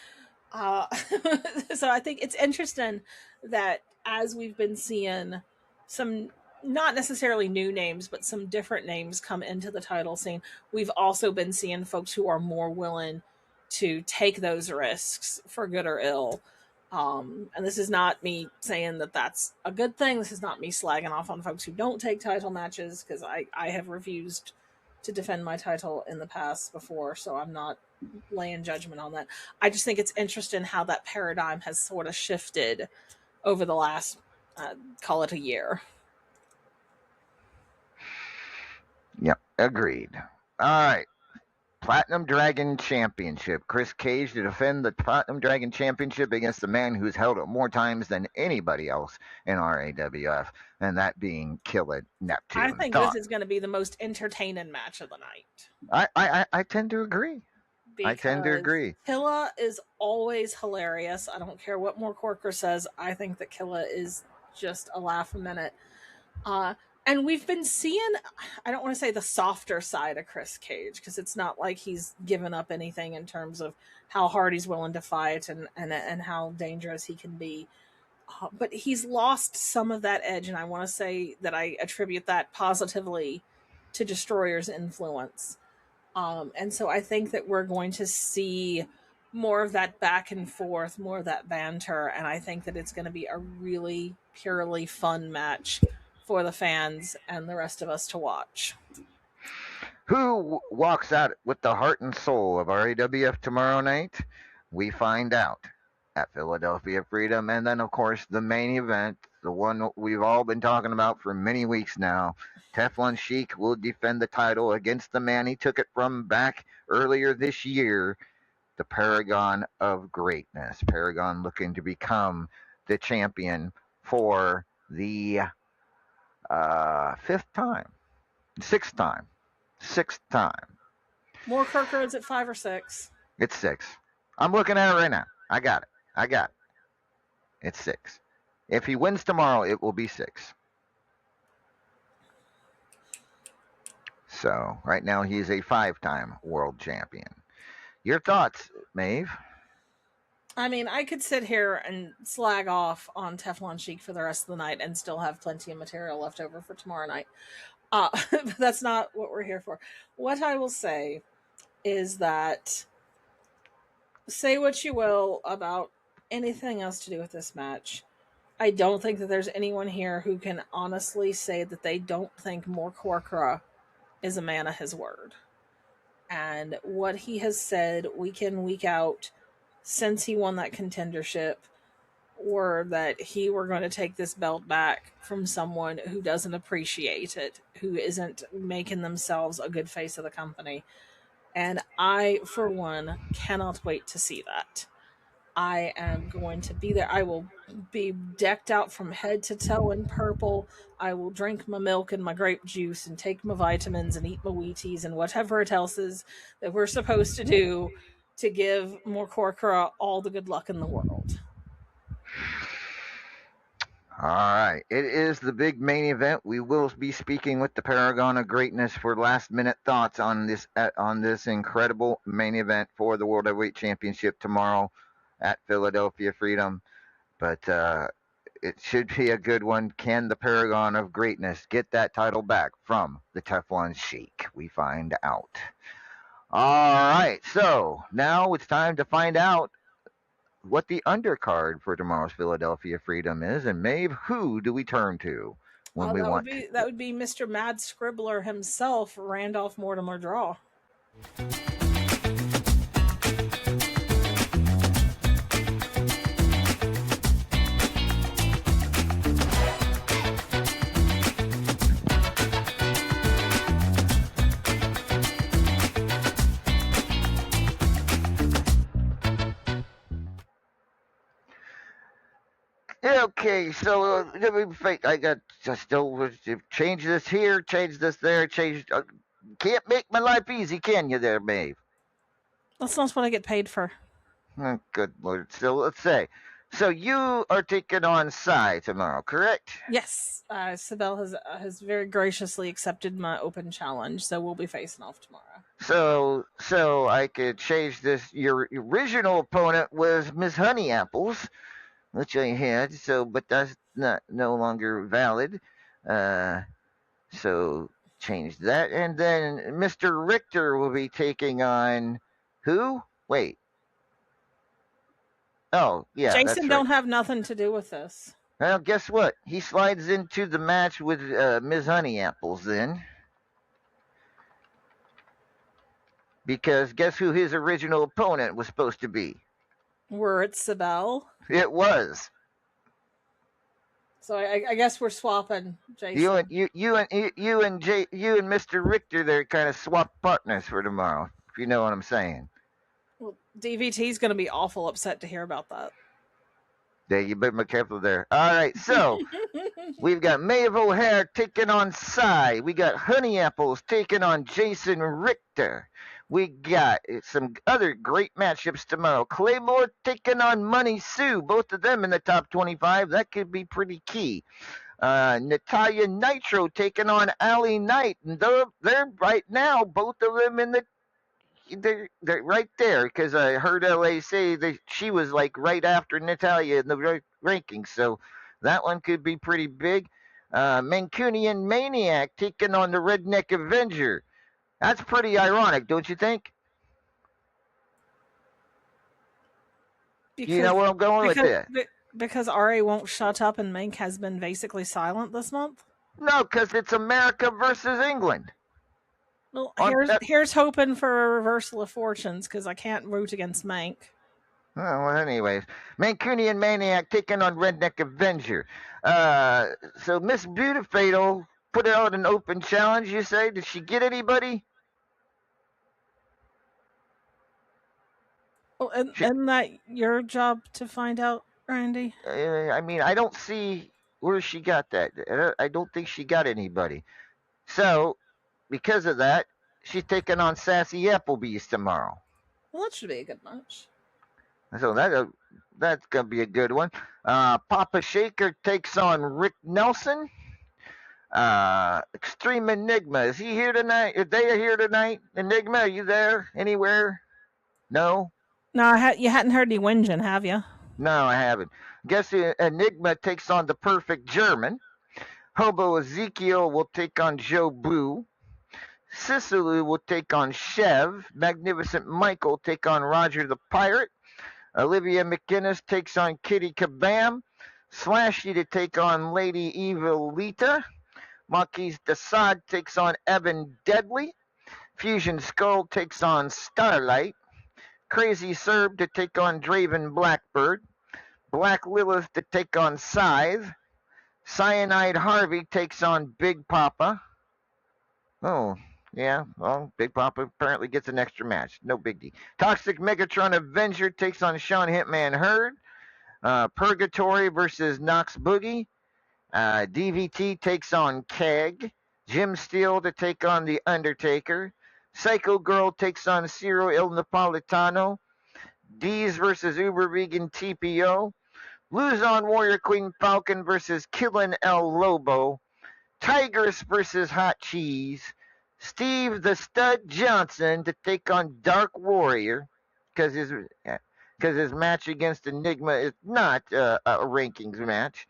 So I think it's interesting that as we've been seeing some, not necessarily new names, but some different names come into the title scene, we've also been seeing folks who are more willing to take those risks for good or ill. And this is not me saying that that's a good thing. This is not me slagging off on folks who don't take title matches, because I have refused to defend my title in the past before, so I'm not laying judgment on that. I just think it's interesting how that paradigm has sort of shifted over the last, call it a year. Yep, agreed. All right. Platinum Dragon Championship. Chris Cage to defend the Platinum Dragon Championship against the man who's held it more times than anybody else in RAWF, and that being Killer Neptune. I think this is going to be the most entertaining match of the night. I tend to agree. I tend to agree. Killa is always hilarious. I don't care what more Corker says. I think that Killa is just a laugh a minute. And we've been seeing, I don't want to say the softer side of Chris Cage, because it's not like he's given up anything in terms of how hard he's willing to fight and how dangerous he can be. But he's lost some of that edge, and I want to say that I attribute that positively to Destroyer's influence. And so I think that we're going to see more of that back and forth, more of that banter, and I think that it's going to be a really purely fun match for the fans and the rest of us to watch. Who walks out with the heart and soul of RAWF tomorrow night? We find out at Philadelphia Freedom. And then, of course, the main event, the one we've all been talking about for many weeks now. Teflon Sheik will defend the title against the man he took it from back earlier this year, the Paragon of Greatness. Paragon looking to become the champion for the sixth time. More Kirker, is it 5 or 6? It's 6. I'm looking at it right now. I got it. It's 6. If he wins tomorrow, it will be 6. So right now he's a 5-time world champion. Your thoughts, Maeve? I mean, I could sit here and slag off on Teflon Sheik for the rest of the night and still have plenty of material left over for tomorrow night. But that's not what we're here for. What I will say is that, say what you will about anything else to do with this match, I don't think that there's anyone here who can honestly say that they don't think Morkorkra is a man of his word. And what he has said week in, week out, since he won that contendership, or that he were going to take this belt back from someone who doesn't appreciate it, who isn't making themselves a good face of the company. And I, for one, cannot wait to see that. I am going to be there. I will be decked out from head to toe in purple. I will drink my milk and my grape juice and take my vitamins and eat my Wheaties and whatever it else is that we're supposed to do to give Morkorkra all the good luck in the world. All right. It is the big main event. We will be speaking with the Paragon of Greatness for last-minute thoughts on this incredible main event for the World Heavyweight Championship tomorrow at Philadelphia Freedom. But it should be a good one. Can the Paragon of Greatness get that title back from the Teflon Sheik? We find out. All right, so now it's time to find out what the undercard for tomorrow's Philadelphia Freedom is. And Maeve, who do we turn to when we want to? That would be Mr. Mad Scribbler himself, Randolph Mortimer Draw. Okay, so I got still change this here, change this there, change. Can't make my life easy, can you, there, Maeve? That's not what I get paid for. Oh, good Lord. So let's say, so you are taking on Sai tomorrow, correct? Yes, Sibel has very graciously accepted my open challenge, so we'll be facing off tomorrow. So I could change this. Your original opponent was Miss Honey-Apples, which I had, but that's no longer valid. So change that. And then Mr. Richter will be taking on who? Wait. Oh, yeah. Jason don't have nothing to do with this. Well, guess what? He slides into the match with Ms. Honey-Apples then. because guess who his original opponent was supposed to be? Were it Sibel? It was. So I guess we're swapping, Jason. You and Mr. Richter there kind of swap partners for tomorrow, if you know what I'm saying. Well, DVT's going to be awful upset to hear about that. There, you better be careful there. All right, so we've got Maeve O'Hare taking on Cy. We got Honey Apples taking on Jason Richter. We got some other great matchups tomorrow. Claymore taking on Money Sue. Both of them in the top 25. That could be pretty key. Natalia Nitro taking on Allie Knight. And they're right now, both of them in the they're right there, because I heard LA say that she was like right after Natalia in the rankings, so that one could be pretty big. Mancunian Maniac taking on the Redneck Avenger. That's pretty ironic, don't you think? You know where I'm going with that? Because RA won't shut up and Mank has been basically silent this month? No, because it's America versus England. Well, here's hoping for a reversal of fortunes, because I can't root against Mank. Oh, well, anyways, Mancunian Maniac taking on Redneck Avenger. So Miss Beautifatal put out an open challenge, you say? Did she get anybody? Well, isn't that your job to find out, Randy? I mean, I don't see where she got that. I don't think she got anybody. So, because of that, she's taking on Sassy Applebee's tomorrow. Well, that should be a good match. So that's going to be a good one. Papa Shaker takes on Rick Nelson. Extreme Enigma. Is he here tonight? Are they here tonight? Enigma, are you there anywhere? No? No, you hadn't heard any whinging, have you? No, I haven't. Guess Enigma takes on the Perfect German. Hobo Ezekiel will take on Joe Boo. Cicely will take on Chev. Magnificent Michael take on Roger the Pirate. Olivia McGinnis takes on Kitty Kabam. Slashy to take on Lady Evilita. Marquise Desaad takes on Evan Deadly. Fusion Skull takes on Starlight. Crazy Serb to take on Draven Blackbird. Black Lilith to take on Scythe. Cyanide Harvey takes on Big Papa. Oh, yeah, well, Big Papa apparently gets an extra match. No biggie. Toxic Megatron Avenger takes on Sean Hitman Hurd. Purgatory versus Knox Boogie. DVT takes on Keg. Jim Steele to take on The Undertaker. Psycho Girl takes on Ciro Il Napolitano. D's versus Uber Vegan TPO. Luzon Warrior Queen Falcon versus Killin' El Lobo. Tigress versus Hot Cheese. Steve the Stud Johnson to take on Dark Warrior, because his match against Enigma is not a rankings match.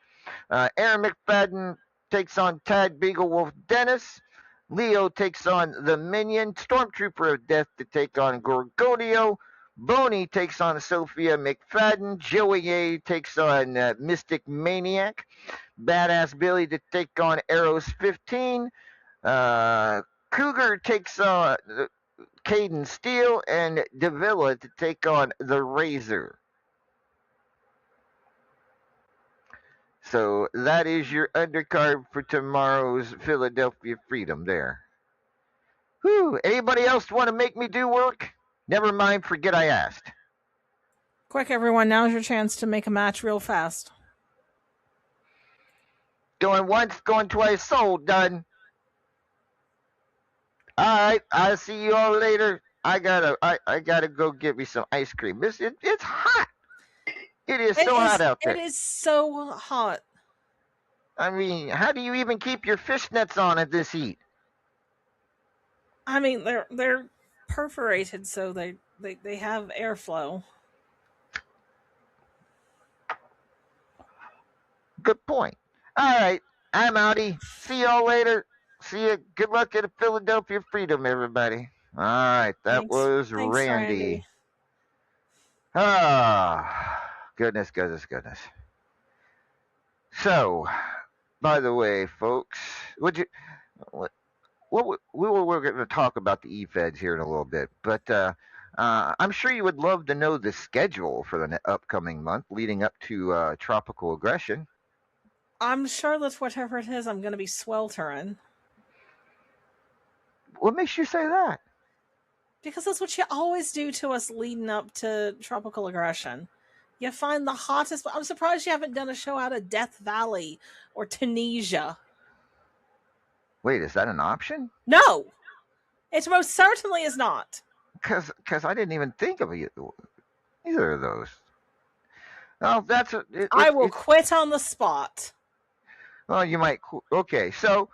Aaron McFadden takes on Tad Beaglewolf Dennis. Leo takes on the Minion. Stormtrooper of Death to take on Gorgonio. Boney takes on Sophia McFadden. Joey A takes on Mystic Maniac. Badass Billy to take on Arrows 15. Cougar takes on Caden Steele. And Davila to take on the Razor. So that is your undercard for tomorrow's Philadelphia Freedom there. Whew. Anybody else want to make me do work? Never mind, forget I asked. Quick, everyone, now's your chance to make a match real fast. Going once, going twice, sold, done. Alright, I'll see you all later. I gotta go get me some ice cream. It's hot. It is so hot out there. It is so hot. I mean, how do you even keep your fishnets on at this heat? I mean, they're perforated, so they have airflow. Good point. All right, I'm outie. See y'all later. See you. Good luck at Philadelphia Freedom, everybody. All right, that was Thanks, Randy. Ah, goodness. So, by the way, folks, we're going to talk about the e-feds here in a little bit, but I'm sure you would love to know the schedule for the upcoming month leading up to tropical aggression. I'm sure that whatever it is, I'm going to be sweltering. What makes you say that? Because that's what you always do to us leading up to tropical aggression. You find the hottest. I'm surprised you haven't done a show out of Death Valley or Tunisia. Wait, is that an option? No, it most certainly is not. Because I didn't even think of either of those. Oh, I will quit on the spot. Well, you might. Okay, so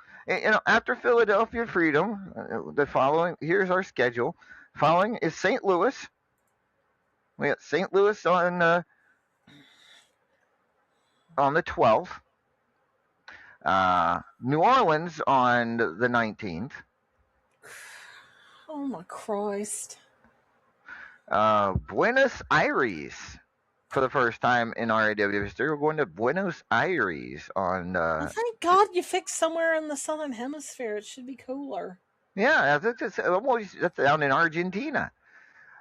after Philadelphia Freedom, the following here's our schedule. Following is St. Louis. We got St. Louis on the 12th. New Orleans on the 19th. Oh my Christ. Buenos Aires for the first time in RAW history. We're going to Buenos Aires on. Well, thank God you fixed somewhere in the southern hemisphere. It should be cooler. Yeah, that's down in Argentina.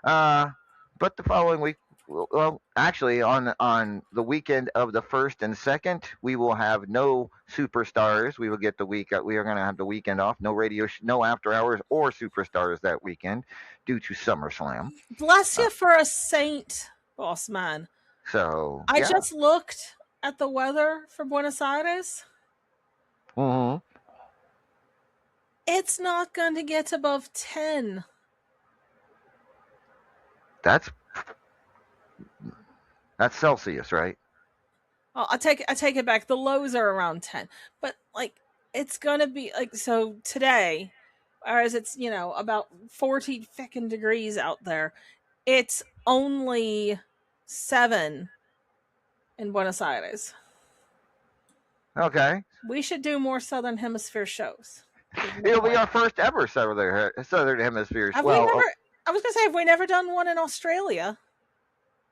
But the following week, well, actually, on the weekend of the 1st and 2nd, we will have no superstars. We will get the week. We are going to have the weekend off. No radio, no after hours or superstars that weekend due to SummerSlam. Bless you for a saint, boss man. So I just looked at the weather for Buenos Aires. Mm-hmm. It's not going to get above 10. That's Celsius, right? Oh, I take it back. The lows are around 10, but it's going to be so today, whereas it's about 40 fucking degrees out there. It's only 7 in Buenos Aires. Okay. We should do more Southern Hemisphere shows. It'll be our first ever Southern Hemisphere. I was going to say, have we never done one in Australia?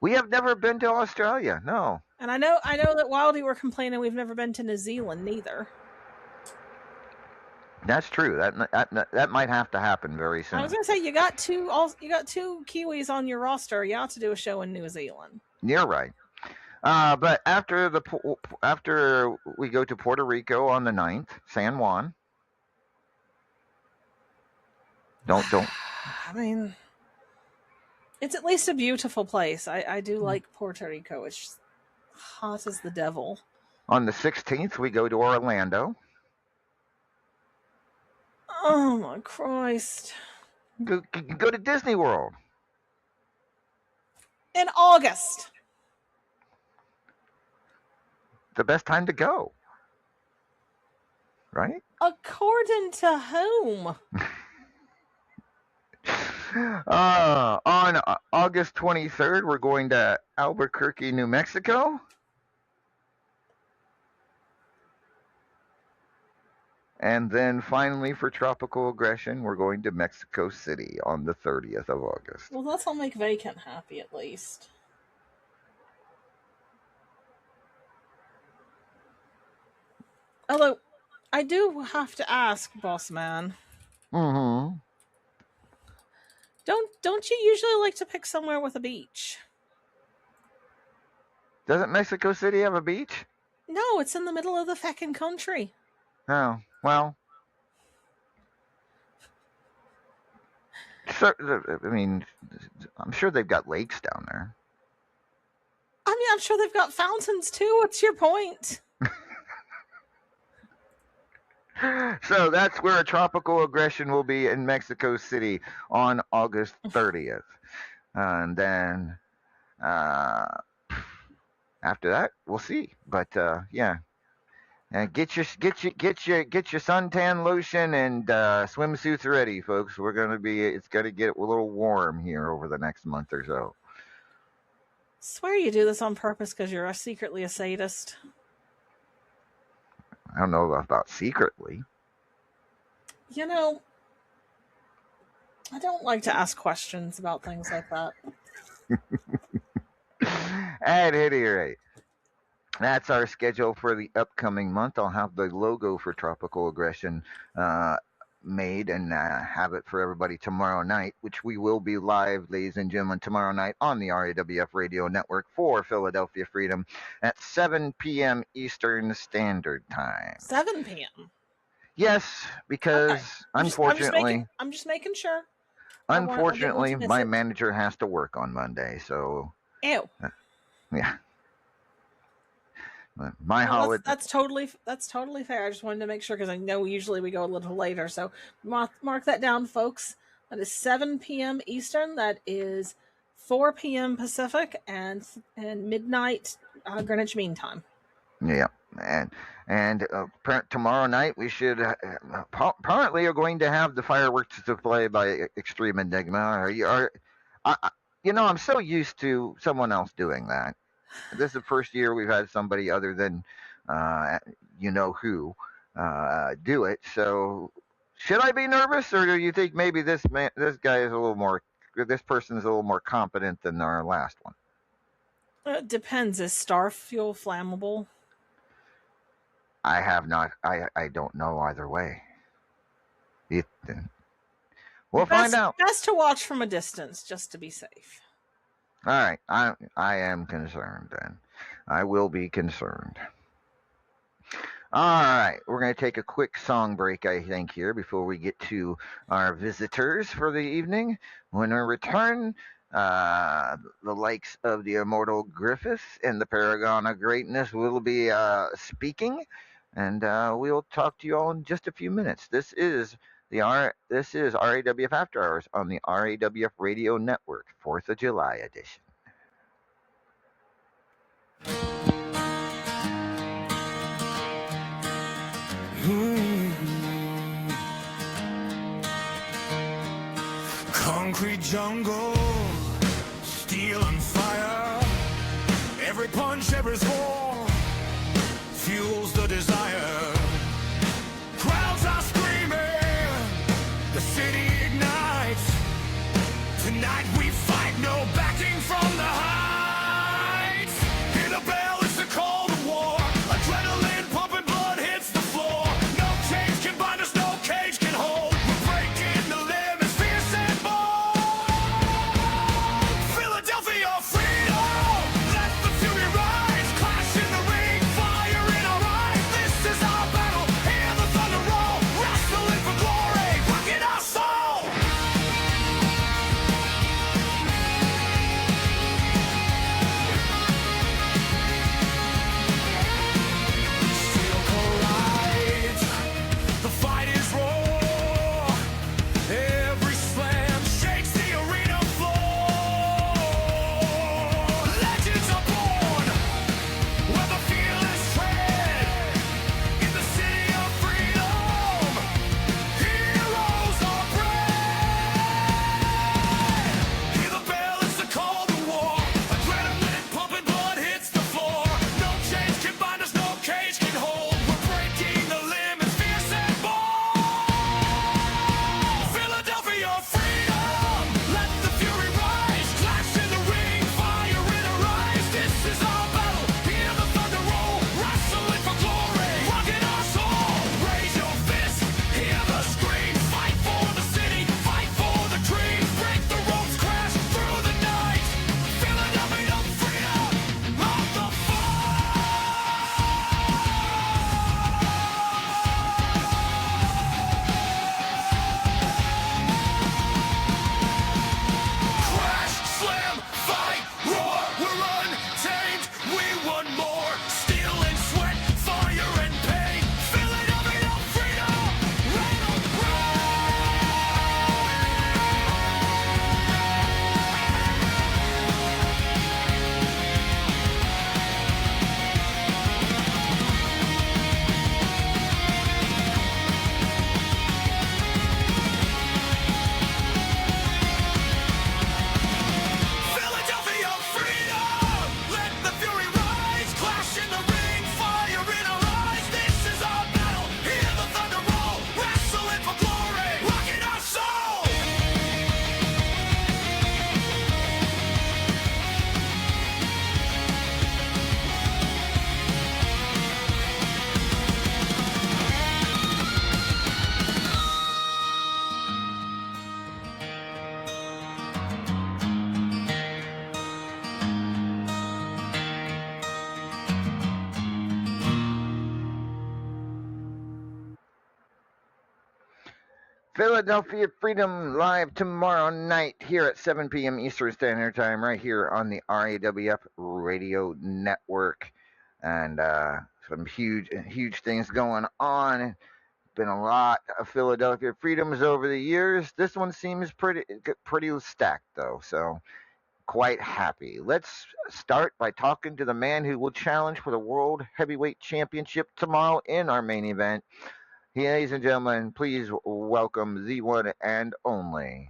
We have never been to Australia, no. And I know that Wildy were complaining we've never been to New Zealand neither. That's true. That might have to happen very soon. I was going to say you got two Kiwis on your roster. You ought to do a show in New Zealand. You're right. But after we go to Puerto Rico on the 9th, San Juan. Don't. I mean, it's at least a beautiful place. I do like Puerto Rico. It's hot as the devil. On the 16th, we go to Orlando. Oh my Christ! Go to Disney World in August. The best time to go, right? According to whom? On August 23rd, we're going to Albuquerque, New Mexico. And then finally, for tropical aggression, we're going to Mexico City on the 30th of August. Well, that'll make Vacant happy at least. Although, I do have to ask, boss man. Mm-hmm. Don't you usually like to pick somewhere with a beach? Doesn't Mexico City have a beach? No, it's in the middle of the feckin' country. Oh, well. So, I mean, I'm sure they've got lakes down there. I mean, I'm sure they've got fountains too. What's your point? So that's where a tropical aggression will be in Mexico City on August 30th. And then after that, we'll see. But yeah. And get your suntan lotion and swimsuits ready, folks. It's gonna get a little warm here over the next month or so. Swear you do this on purpose because you're secretly a sadist. I don't know about secretly. I don't like to ask questions about things like that. At any rate, that's our schedule for the upcoming month. I'll have the logo for tropical aggression made and have it for everybody tomorrow night, which we will be live, ladies and gentlemen, tomorrow night on the RAWF Radio Network for Philadelphia Freedom at 7 p.m. Eastern Standard Time. 7 p.m. Yes, because Okay. unfortunately, I'm just making sure. unfortunately, my it. manager has to work on Monday, so Ew. yeah. My Well, holiday. that's totally fair. I just wanted to make sure because I know usually we go a little later. So mark that down, folks. That is 7 p.m. Eastern. That is 4 p.m. Pacific and midnight Greenwich Mean Time. Yeah, and tomorrow night we should apparently are going to have the fireworks display by Extreme Enigma. I'm so used to someone else doing that. This is the first year we've had somebody other than you know who do it. So should I be nervous, or do you think maybe this guy is this person is a little more competent than our last one? It depends. Is star fuel flammable? I have not. I don't know either way. We'll find out. Best to watch from a distance, just to be safe. All right, I am concerned then. I will be concerned. All right, we're going to take a quick song break, I think, here before we get to our visitors for the evening. When we return, the likes of the immortal Griffith and the Paragon of Greatness will be speaking, and we'll talk to you all in just a few minutes. This is RAWF After Hours on the RAWF Radio Network, 4th of July edition. Concrete jungle, steel and fire. Every punch, every score fuels the desire. Crowds are screaming, the city ignites. Tonight we fight, no backing from the heights. Hear the bell, it's the call to war. Adrenaline pumping, blood hits the floor. No chains can bind us, no cage can hold. We're breaking the limits, fierce and bold. Philadelphia Freedom live tomorrow night here at 7 p.m. Eastern Standard Time, right here on the RAWF Radio Network. And some huge things going on. Been a lot of Philadelphia Freedoms over the years. This one seems pretty stacked, though. So quite happy. Let's start by talking to the man who will challenge for the World Heavyweight Championship tomorrow in our main event. Ladies and gentlemen, please welcome the one and only.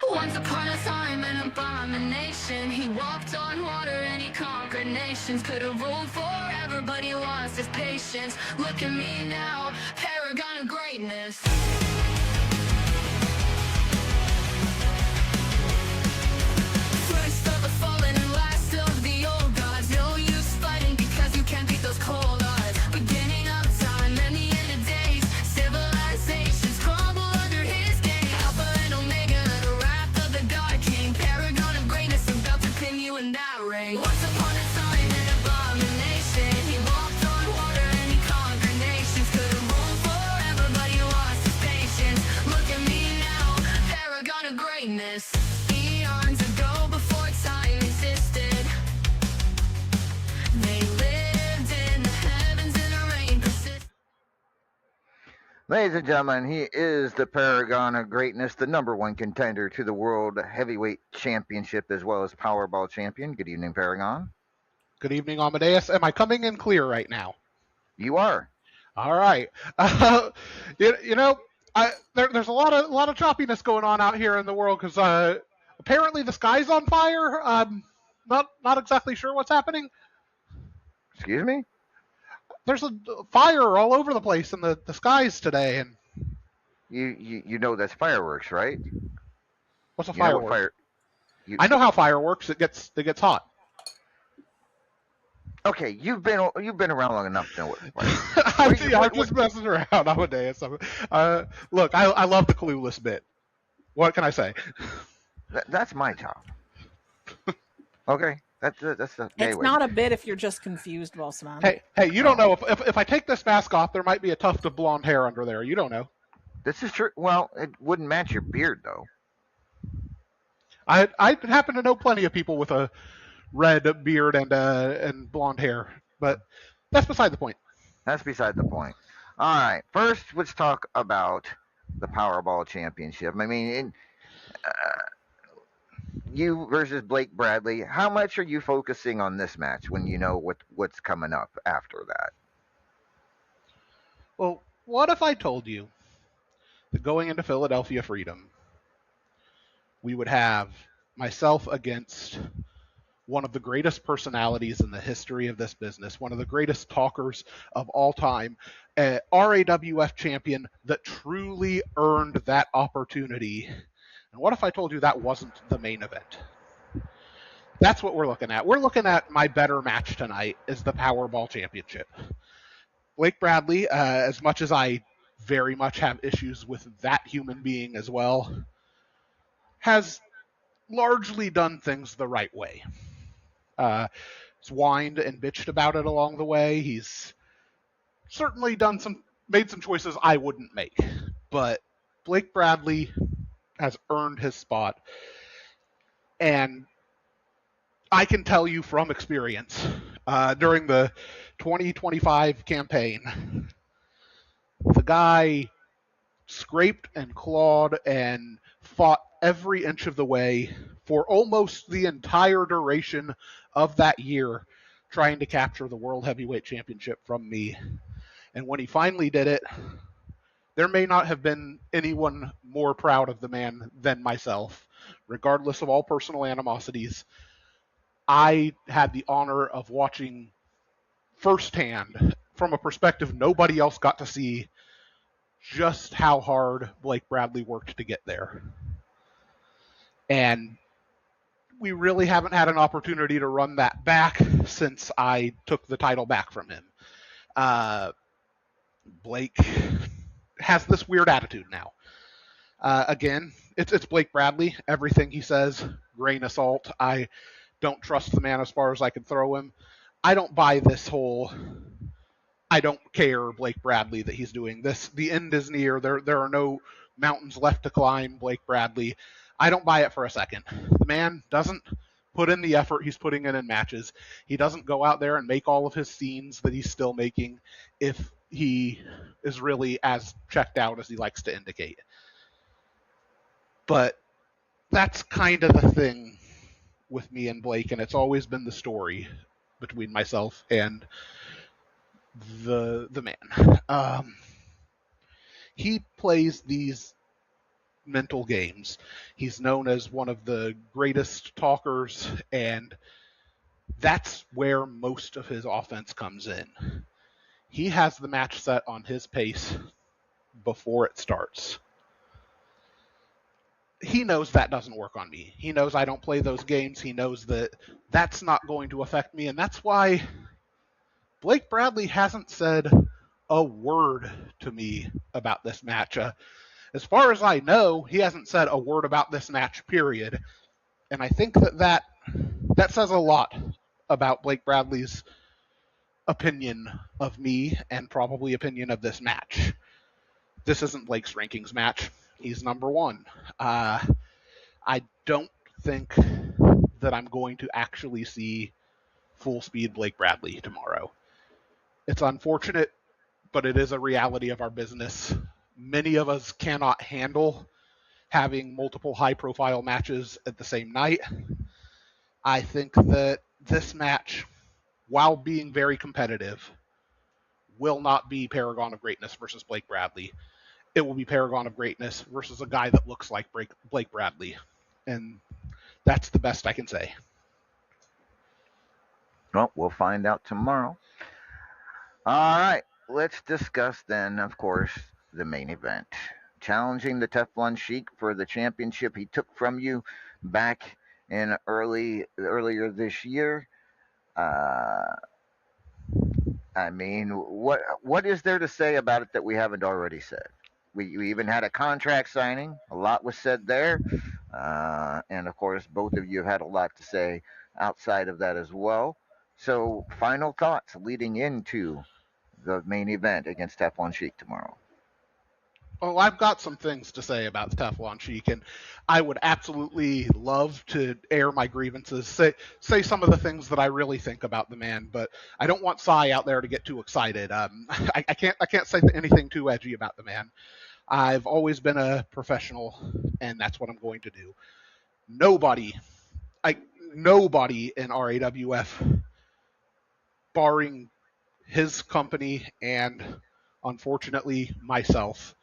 Once upon a time, an abomination. He walked on water and he conquered nations. Could have ruled forever, but he lost his patience. Look at me now, paragon of greatness. First of the fallen and last of the old gods. No use fighting because you can't beat those cold odds. Beginning of time and the end of days. Civilizations crumble under his gaze. Alpha and Omega, the wrath of the God King. Paragon of greatness about to pin you in that ring. Once upon a time, an abomination. He walked on water and he conquered nations. Could have ruled forever, but he lost his patience. Look at me now, paragon of greatness. Eons ago, before time existed, they lived in the heavens and the rain persisted. Ladies and gentlemen, he is the paragon of greatness, the number one contender to the World Heavyweight Championship as well as Powerball champion. Good evening, Paragon. Good evening, Amadeus. Am I coming in clear right now? You are. All right. There's a lot of choppiness going on out here in the world because apparently the sky's on fire. Not exactly sure what's happening. Excuse me? There's a fire all over the place in the skies today, and You know that's fireworks, right? what's a You know what firework? you- I know how fire works. It gets hot. Okay, you've been around long enough to know what I'm just messing around nowadays. Look, I love the clueless bit. What can I say? That's my job. Okay, that's the. It's anyway. not a bit if you're just confused, Bossman. Hey, you don't know if I take this mask off, there might be a tuft of blonde hair under there. You don't know. This is true. Well, it wouldn't match your beard though. I happen to know plenty of people with a red beard and blonde hair, but that's beside the point. That's beside the point. All right, first let's talk about the Powerball Championship. I mean, you versus Blake Bradley. How much are you focusing on this match when you know what's coming up after that? Well, what if I told you that going into Philadelphia Freedom, we would have myself against one of the greatest personalities in the history of this business, one of the greatest talkers of all time, a RAWF champion that truly earned that opportunity. And what if I told you that wasn't the main event? That's what we're looking at. We're looking at my better match tonight is the Powerball Championship. Blake Bradley, as much as I very much have issues with that human being as well, has largely done things the right way. He's whined and bitched about it along the way. He's certainly made some choices I wouldn't make. But Blake Bradley has earned his spot. And I can tell you from experience, during the 2025 campaign, the guy scraped and clawed and fought every inch of the way for almost the entire duration of that year, trying to capture the World Heavyweight Championship from me. And when he finally did it, there may not have been anyone more proud of the man than myself. Regardless of all personal animosities, I had the honor of watching firsthand, from a perspective nobody else got to see, just how hard Blake Bradley worked to get there. And we really haven't had an opportunity to run that back since I took the title back from him. Blake has this weird attitude now. Again, it's Blake Bradley. Everything he says, grain of salt. I don't trust the man as far as I can throw him. I don't buy this whole I don't care, Blake Bradley, that he's doing this. The end is near. There are no mountains left to climb, Blake Bradley. I don't buy it for a second. The man doesn't put in the effort he's putting in matches. He doesn't go out there and make all of his scenes that he's still making if he is really as checked out as he likes to indicate. But that's kind of the thing with me and Blake, and it's always been the story between myself and the man. He plays these mental games. He's known as one of the greatest talkers, and that's where most of his offense comes in. He has the match set on his pace before it starts. He knows that doesn't work on me. He knows I don't play those games. He knows that that's not going to affect me, and that's why Blake Bradley hasn't said a word to me about this match. As far as I know, he hasn't said a word about this match, period. And I think that says a lot about Blake Bradley's opinion of me and probably opinion of this match. This isn't Blake's rankings match. He's number one. I don't think that I'm going to actually see full speed Blake Bradley tomorrow. It's unfortunate, but it is a reality of our business. Many of us cannot handle having multiple high-profile matches at the same night. I think that this match, while being very competitive, will not be Paragon of Greatness versus Blake Bradley. It will be Paragon of Greatness versus a guy that looks like Blake Bradley. And that's the best I can say. Well, we'll find out tomorrow. All right, let's discuss then, of course, the main event. Challenging the Teflon Sheik for the championship he took from you back in earlier this year. I mean, what is there to say about it that we haven't already said? We even had a contract signing. A lot was said there. And, of course, both of you have had a lot to say outside of that as well. So, final thoughts leading into the main event against Teflon Sheik tomorrow. Well, I've got some things to say about the Teflon Sheik, and I would absolutely love to air my grievances, say some of the things that I really think about the man, but I don't want Cy out there to get too excited. I can't say anything too edgy about the man. I've always been a professional, and that's what I'm going to do. Nobody in RAWF, barring his company and, unfortunately, myself,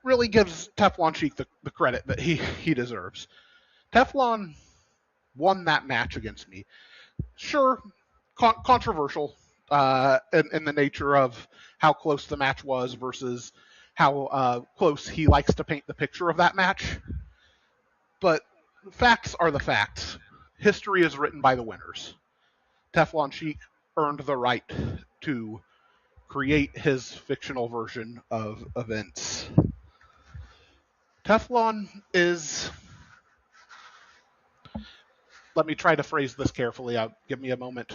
really gives Teflon Sheik the credit that he deserves. Teflon won that match against me. Sure, controversial in the nature of how close the match was versus how close he likes to paint the picture of that match. But facts are the facts. History is written by the winners. Teflon Sheik earned the right to create his fictional version of events. Teflon is... Let me try to phrase this carefully. Give me a moment.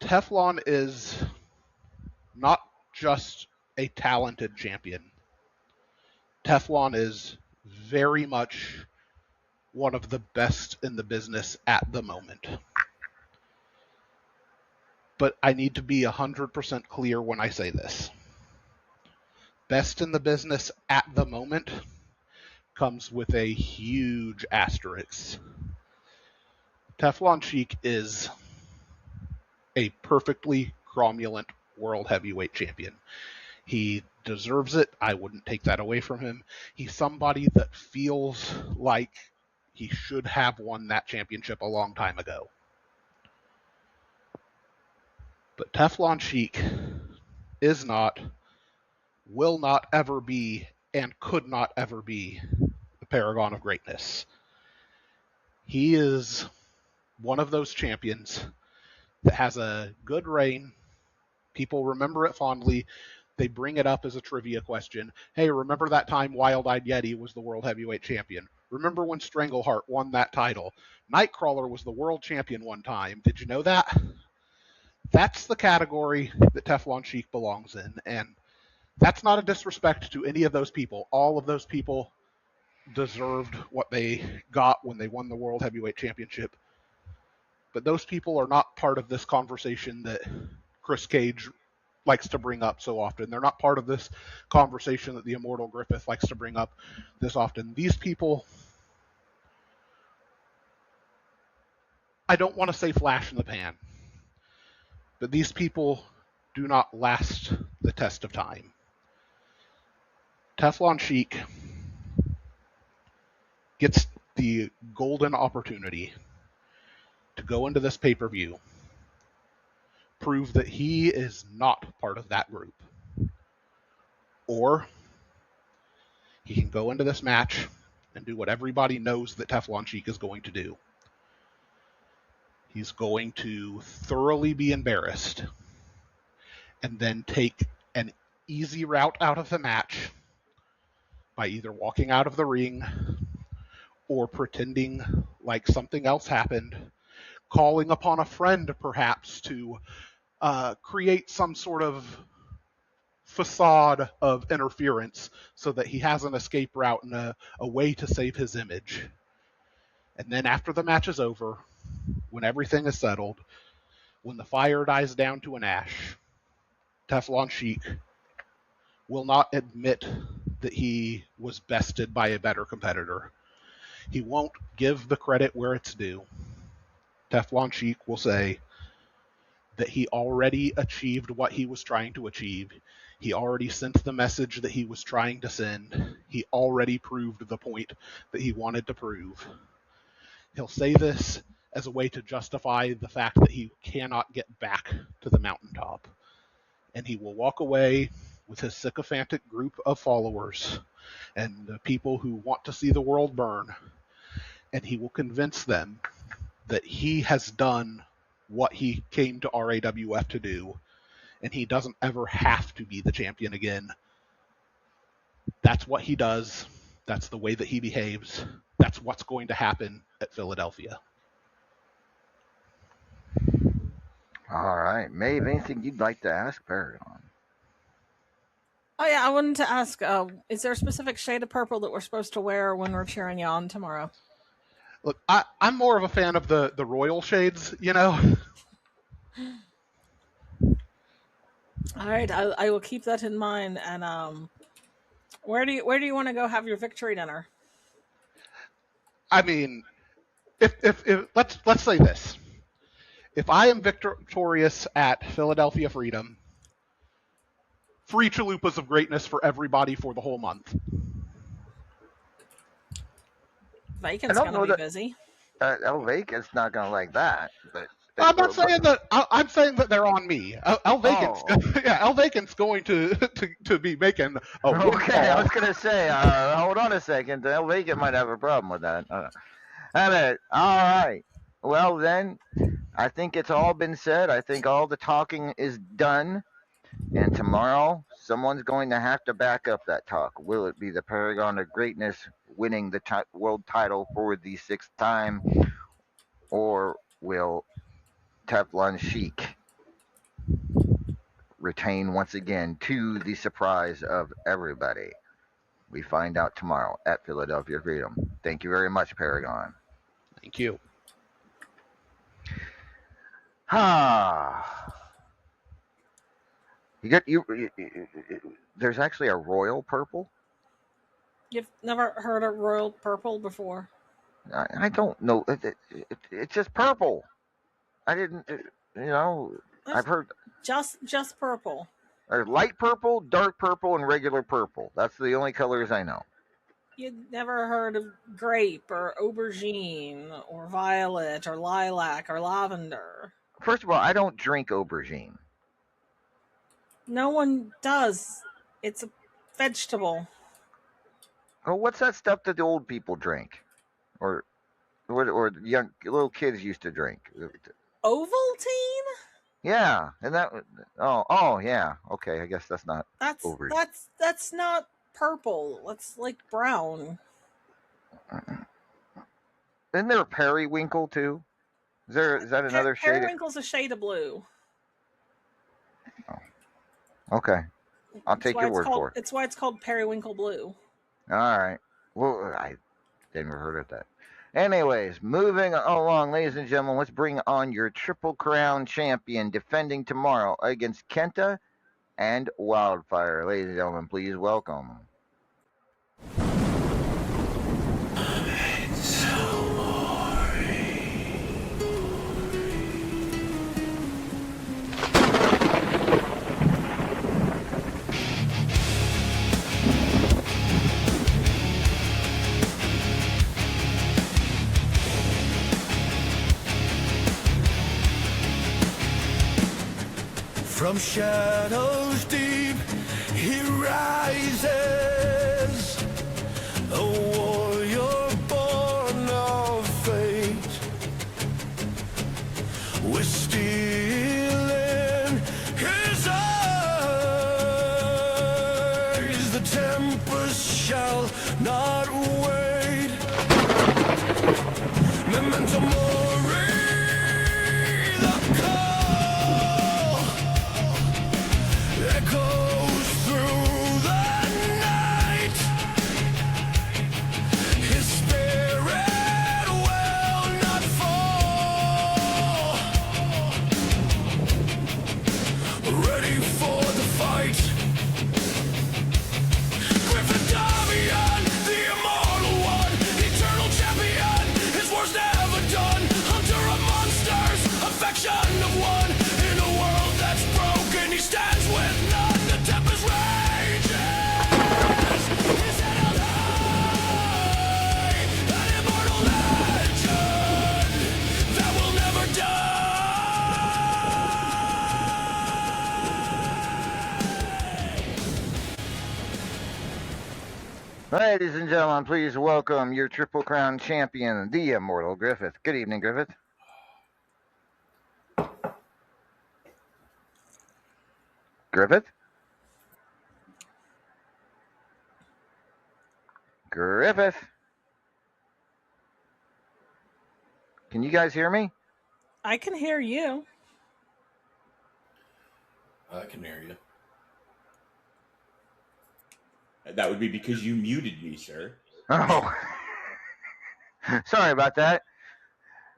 Teflon is not just a talented champion. Teflon is very much one of the best in the business at the moment. But I need to be 100% clear when I say this. Best in the business at the moment comes with a huge asterisk. Teflon Sheik is a perfectly cromulent world heavyweight champion. He deserves it. I wouldn't take that away from him. He's somebody that feels like he should have won that championship a long time ago. But Teflon Sheik is not, will not ever be, and could not ever be the paragon of greatness. He is one of those champions that has a good reign. People remember it fondly. They bring it up as a trivia question. Hey, remember that time Wild-Eyed Yeti was the world heavyweight champion? Remember when Strangleheart won that title? Nightcrawler was the world champion one time. Did you know that? That's the category that Teflon Sheik belongs in, and that's not a disrespect to any of those people. All of those people deserved what they got when they won the World Heavyweight Championship. But those people are not part of this conversation that Chris Cage likes to bring up so often. They're not part of this conversation that the Immortal Griffith likes to bring up this often. These people, I don't want to say flash in the pan, but these people do not last the test of time. Teflon Sheik gets the golden opportunity to go into this pay-per-view, prove that he is not part of that group. Or he can go into this match and do what everybody knows that Teflon Sheik is going to do. He's going to thoroughly be embarrassed and then take an easy route out of the match by either walking out of the ring or pretending like something else happened, calling upon a friend perhaps to create some sort of facade of interference so that he has an escape route and a way to save his image. And then after the match is over, when everything is settled, when the fire dies down to an ash, Teflon Sheik will not admit that he was bested by a better competitor. He won't give the credit where it's due. Teflon Sheik will say that he already achieved what he was trying to achieve. He already sent the message that he was trying to send. He already proved the point that he wanted to prove. He'll say this as a way to justify the fact that he cannot get back to the mountaintop. And he will walk away with his sycophantic group of followers and the people who want to see the world burn. And he will convince them that he has done what he came to RAWF to do, and he doesn't ever have to be the champion again. That's what he does. That's the way that he behaves. That's what's going to happen at Philadelphia. All right. Maeve, anything you'd like to ask Paragon? Oh yeah, I wanted to ask, is there a specific shade of purple that we're supposed to wear when we're cheering you on tomorrow? Look, I'm more of a fan of the royal shades, you know? All right, I will keep that in mind. And where do you want to go have your victory dinner? I mean, if let's say this. If I am victorious at Philadelphia Freedom, free chalupas of greatness for everybody for the whole month. Vacan's going to be busy. Vacan's not going to like that. But I'm not saying that. I'm saying that they're on me. Vacan's going to be making a okay, I was going to say, hold on a second. Vacant might have a problem with that. All right. Well, then, I think it's all been said. I think all the talking is done. And tomorrow, someone's going to have to back up that talk. Will it be the Paragon of Greatness winning the world title for the 6th time? Or will Teflon Sheik retain once again, to the surprise of everybody? We find out tomorrow at Philadelphia Freedom. Thank you very much, Paragon. Thank you. There's actually a royal purple. You've never heard of royal purple before? I don't know. It's just purple. I didn't. I've heard just purple. There's light purple, dark purple, and regular purple. That's the only colors I know. You'd never heard of grape or aubergine or violet or lilac or lavender? First of all, I don't drink aubergine. No one does. It's a vegetable. Oh, what's that stuff that the old people drink, or young little kids used to drink? Ovaltine? Yeah, and that. Oh, yeah. Okay, I guess that's not. That's not purple. That's like brown. Isn't there a periwinkle too? Is that another shade? Periwinkle's a shade of blue. Okay. I'll That's take why your it's word called. for it. It's why it's called periwinkle blue. All right. Well, I never heard of that. Anyways, moving along, ladies and gentlemen, let's bring on your Triple Crown champion defending tomorrow against Kenta and Wildfire. Ladies and gentlemen, please welcome. From shadows deep, he rises, a warrior born of fate. We're still in his eyes, the tempest shall not wait. Memento mori, the call echoes through the night. His spirit will not fall. Ready for the fight. Griffin Davian, the immortal one, eternal champion. His war's never done. Hunter of monsters, affection of one. In a world that's broken, he stands with none. The tempest rages. His head held high. An immortal legend that will never die. Ladies and gentlemen, please welcome your Triple Crown champion, the Immortal Griffith. Good evening, Griffith. Griffith? Griffith? Can you guys hear me? I can hear you. I can hear you. That would be because you muted me, sir. Oh. Sorry about that.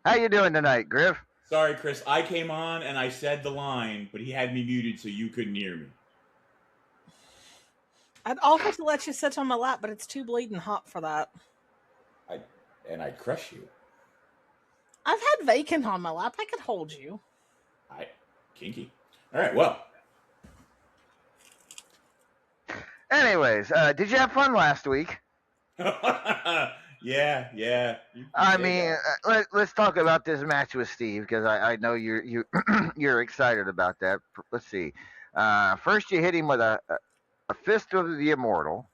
How you doing tonight, Griff? Sorry, Chris. I came on and I said the line, but he had me muted so you couldn't hear me. I'd offer to let you sit on my lap, but it's too bleeding hot for that. I'd crush you. I've had vacant on my lap. I could hold you. Kinky. All right, well. Anyways, did you have fun last week? Yeah. I mean, let's talk about this match with Steve because I know you're excited about that. Let's see. First, you hit him with a fist of the Immortal,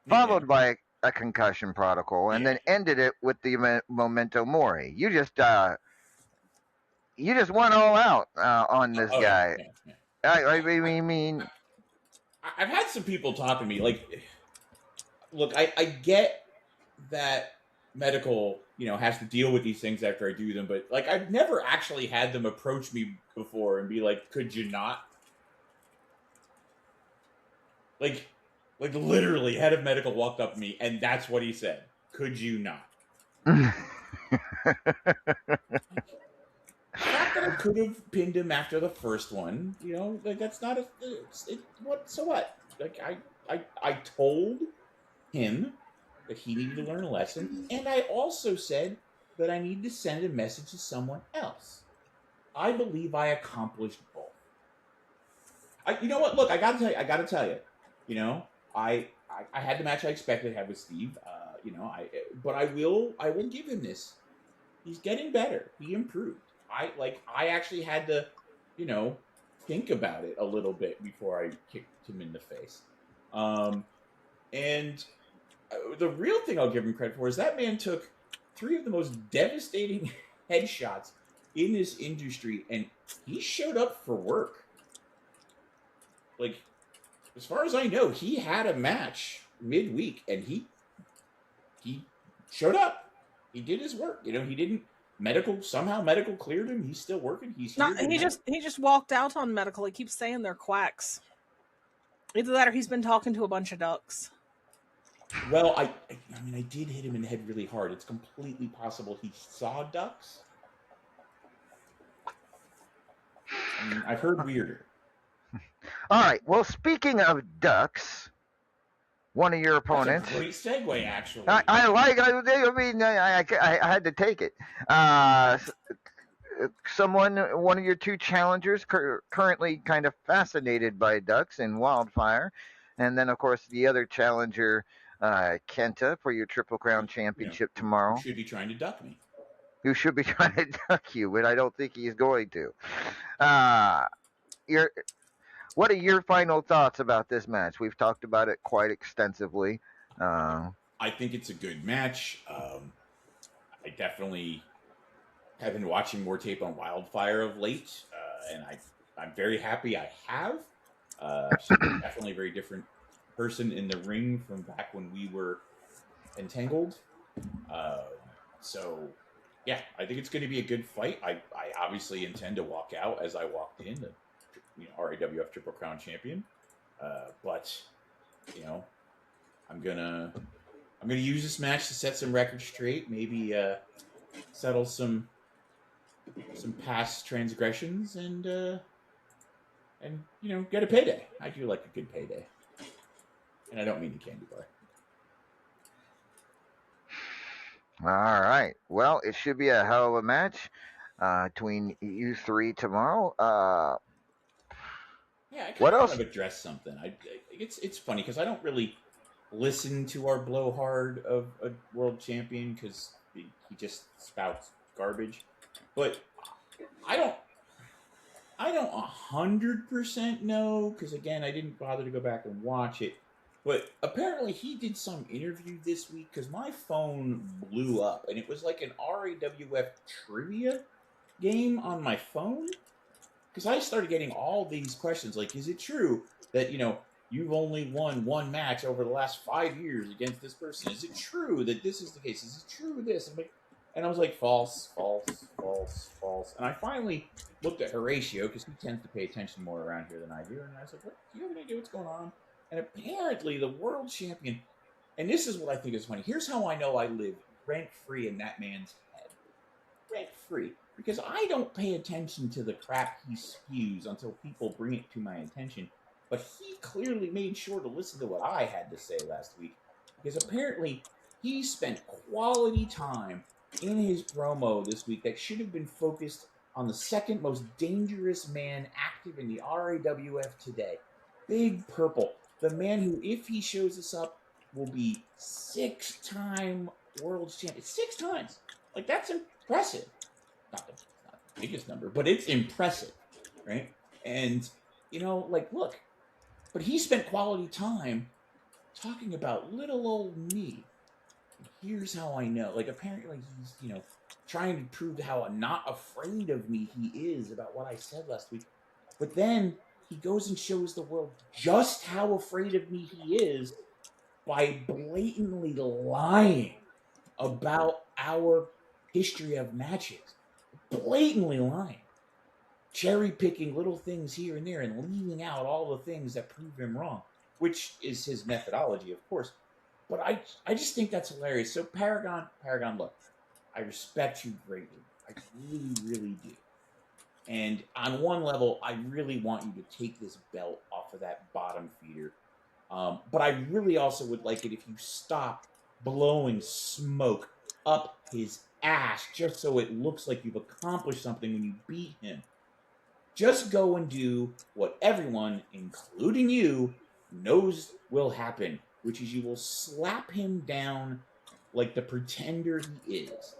followed by a concussion protocol, and then ended it with the Memento Mori. You just went all out on this guy. Yeah. I mean, I've had some people talk to me like, look, I get that medical, has to deal with these things after I do them, but like I've never actually had them approach me before and be like, could you not? Like literally, head of medical walked up to me and that's what he said. Could you not? The fact that I could have pinned him after the first one, like that's not what? So what? Like I told him that he needed to learn a lesson, and I also said that I needed to send a message to someone else. I believe I accomplished both. You know what? Look, I gotta tell you. I had the match I expected to have with Steve. But I will give him this. He's getting better. He improved. I actually had to, think about it a little bit before I kicked him in the face. And the real thing I'll give him credit for is that man took 3 of the most devastating headshots in this industry, and he showed up for work. Like, as far as I know, he had a match midweek, and he showed up. He did his work. He didn't medical cleared him. He's still working. He's here. He just walked out on medical. He keeps saying they're quacks. Either that or he's been talking to a bunch of ducks. Well, I mean, I did hit him in the head really hard. It's completely possible he saw ducks. I mean, I've heard weirder. All right. Well, speaking of ducks, one of your That's opponents. a great segue, actually. I had to take it. One of your two challengers, currently kind of fascinated by ducks and wildfire, and then of course the other challenger, Kenta, for your Triple Crown Championship tomorrow. Who should be trying to duck me? Who should be trying to duck you, but I don't think he's going to. What are your final thoughts about this match? We've talked about it quite extensively. I think it's a good match. I definitely have been watching more tape on Wildfire of late, and I'm very happy I have. She's definitely a very different person in the ring from back when we were entangled. So, yeah, I think it's going to be a good fight. I obviously intend to walk out as I walked in, the RAWF Triple Crown champion. But I'm gonna use this match to set some records straight. Maybe settle some past transgressions and get a payday. I do like a good payday, and I don't mean the candy bar. All right. Well, it should be a hell of a match between you three tomorrow. Yeah, I what kind of else? want to address something. It's funny because I don't really listen to our blowhard of a world champion because he just spouts garbage. But I don't 100% know because again I didn't bother to go back and watch it. But apparently he did some interview this week because my phone blew up and it was like an RAWF trivia game on my phone. Because I started getting all these questions like, is it true that, you've only won one match over the last 5 years against this person? Is it true that this is the case? Is it true this? And I was like, false, false, false, false. And I finally looked at Horatio because he tends to pay attention more around here than I do. And I was like, what? Do you have any idea what's going on? And apparently the world champion, and this is what I think is funny. Here's how I know I live rent-free in that man's head. Rent-free. Because I don't pay attention to the crap he spews until people bring it to my attention. But he clearly made sure to listen to what I had to say last week. Because apparently he spent quality time in his promo this week that should have been focused on the second most dangerous man active in the RAWF today. Big Purple. The man who, if he shows us up, will be 6-time world champion. 6 times. Like, that's impressive. Not the biggest number, but it's impressive, right? And, look. But he spent quality time talking about little old me. Here's how I know. Like, apparently he's, trying to prove how not afraid of me he is about what I said last week. But then he goes and shows the world just how afraid of me he is by blatantly lying about our history of matches. Blatantly lying. Cherry picking little things here and there and leaving out all the things that prove him wrong, which is his methodology, of course. But I just think that's hilarious. So Paragon, look, I respect you greatly. I really, really do. And on one level, I really want you to take this belt off of that bottom feeder. But I really also would like it if you stop blowing smoke up his ass just so it looks like you've accomplished something when you beat him. Just go and do what everyone, including you, knows will happen, which is you will slap him down like the pretender he is.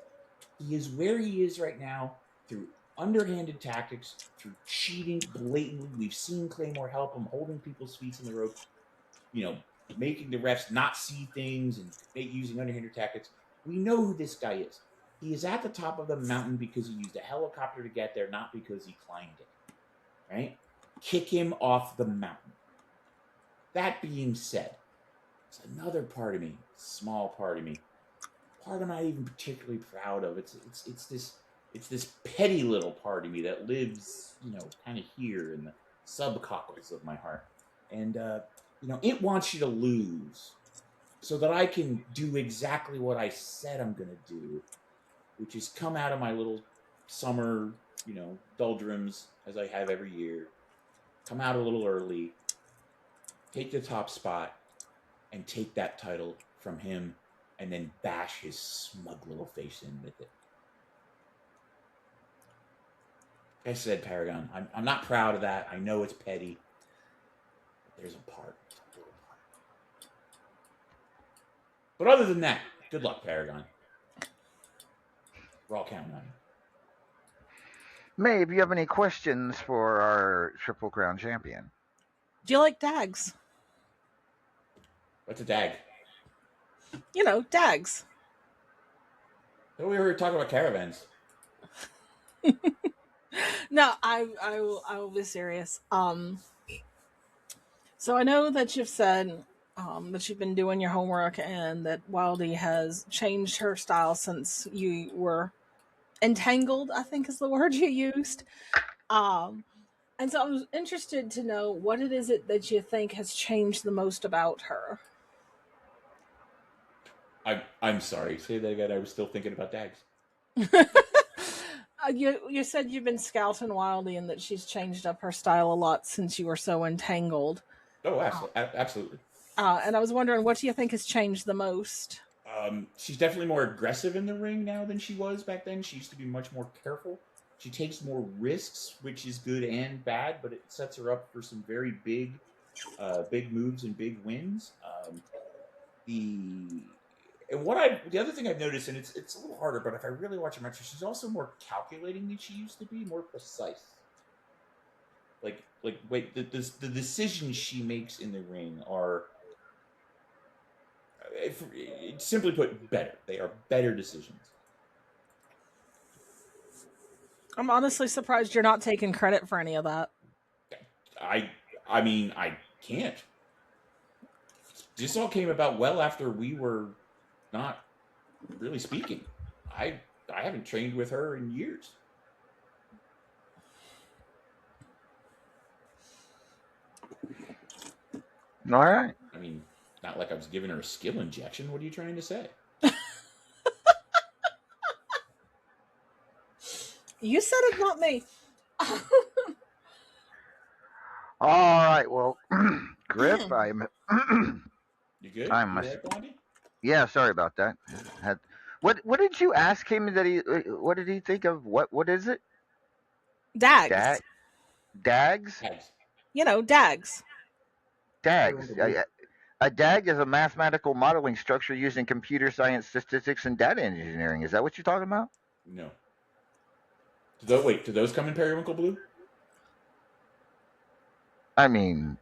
He is where he is right now through underhanded tactics, through cheating blatantly. We've seen Claymore help him, holding people's feet in the rope, making the refs not see things and using underhanded tactics. We know who this guy is. He is at the top of the mountain because he used a helicopter to get there, not because he climbed it. Right? Kick him off the mountain. That being said, there's another part of me, small part of me, part I'm not even particularly proud of. It's this petty little part of me that lives, kind of here in the subcockles of my heart. and it wants you to lose so that I can do exactly what I said I'm going to do, which is come out of my little summer, doldrums as I have every year, come out a little early, take the top spot, and take that title from him, and then bash his smug little face in with it. Like I said, Paragon, I'm not proud of that. I know it's petty, but there's a part. But other than that, good luck, Paragon. We're all counting on you. May, if you have any questions for our Triple Crown champion. Do you like dags? What's a dag? Dags. I thought we were talking about caravans. No, I will be serious. So I know that you've said that you've been doing your homework and that Wildy has changed her style since you were entangled, I think is the word you used. And so I was interested to know what it is that you think has changed the most about her. I'm sorry. Say that again. I was still thinking about dags. You said you've been scouting Wildy and that she's changed up her style a lot since you were so entangled. Oh, absolutely. And I was wondering, what do you think has changed the most? She's definitely more aggressive in the ring now than she was back then. She used to be much more careful. She takes more risks, which is good and bad, but it sets her up for some very big moves and big wins. The other thing I've noticed, and it's a little harder, but if I really watch her matches, she's also more calculating than she used to be, more precise. The decisions she makes in the ring are, simply put, better. They are better decisions. I'm honestly surprised you're not taking credit for any of that. I mean, I can't. This all came about well after we were not really speaking. I haven't trained with her in years. All right. I mean, not like I was giving her a skill injection. What are you trying to say? You said it, not me. All right. Well, Griff, I'm. You good? I'm. You right, Blondie? Yeah. Sorry about that. What did you ask him that he? What did he think of? What is it? Dags. Dags. Dags. Dags. A DAG is a mathematical modeling structure using computer science, statistics, and data engineering. Is that what you're talking about? No. Do those come in Periwinkle Blue? I mean,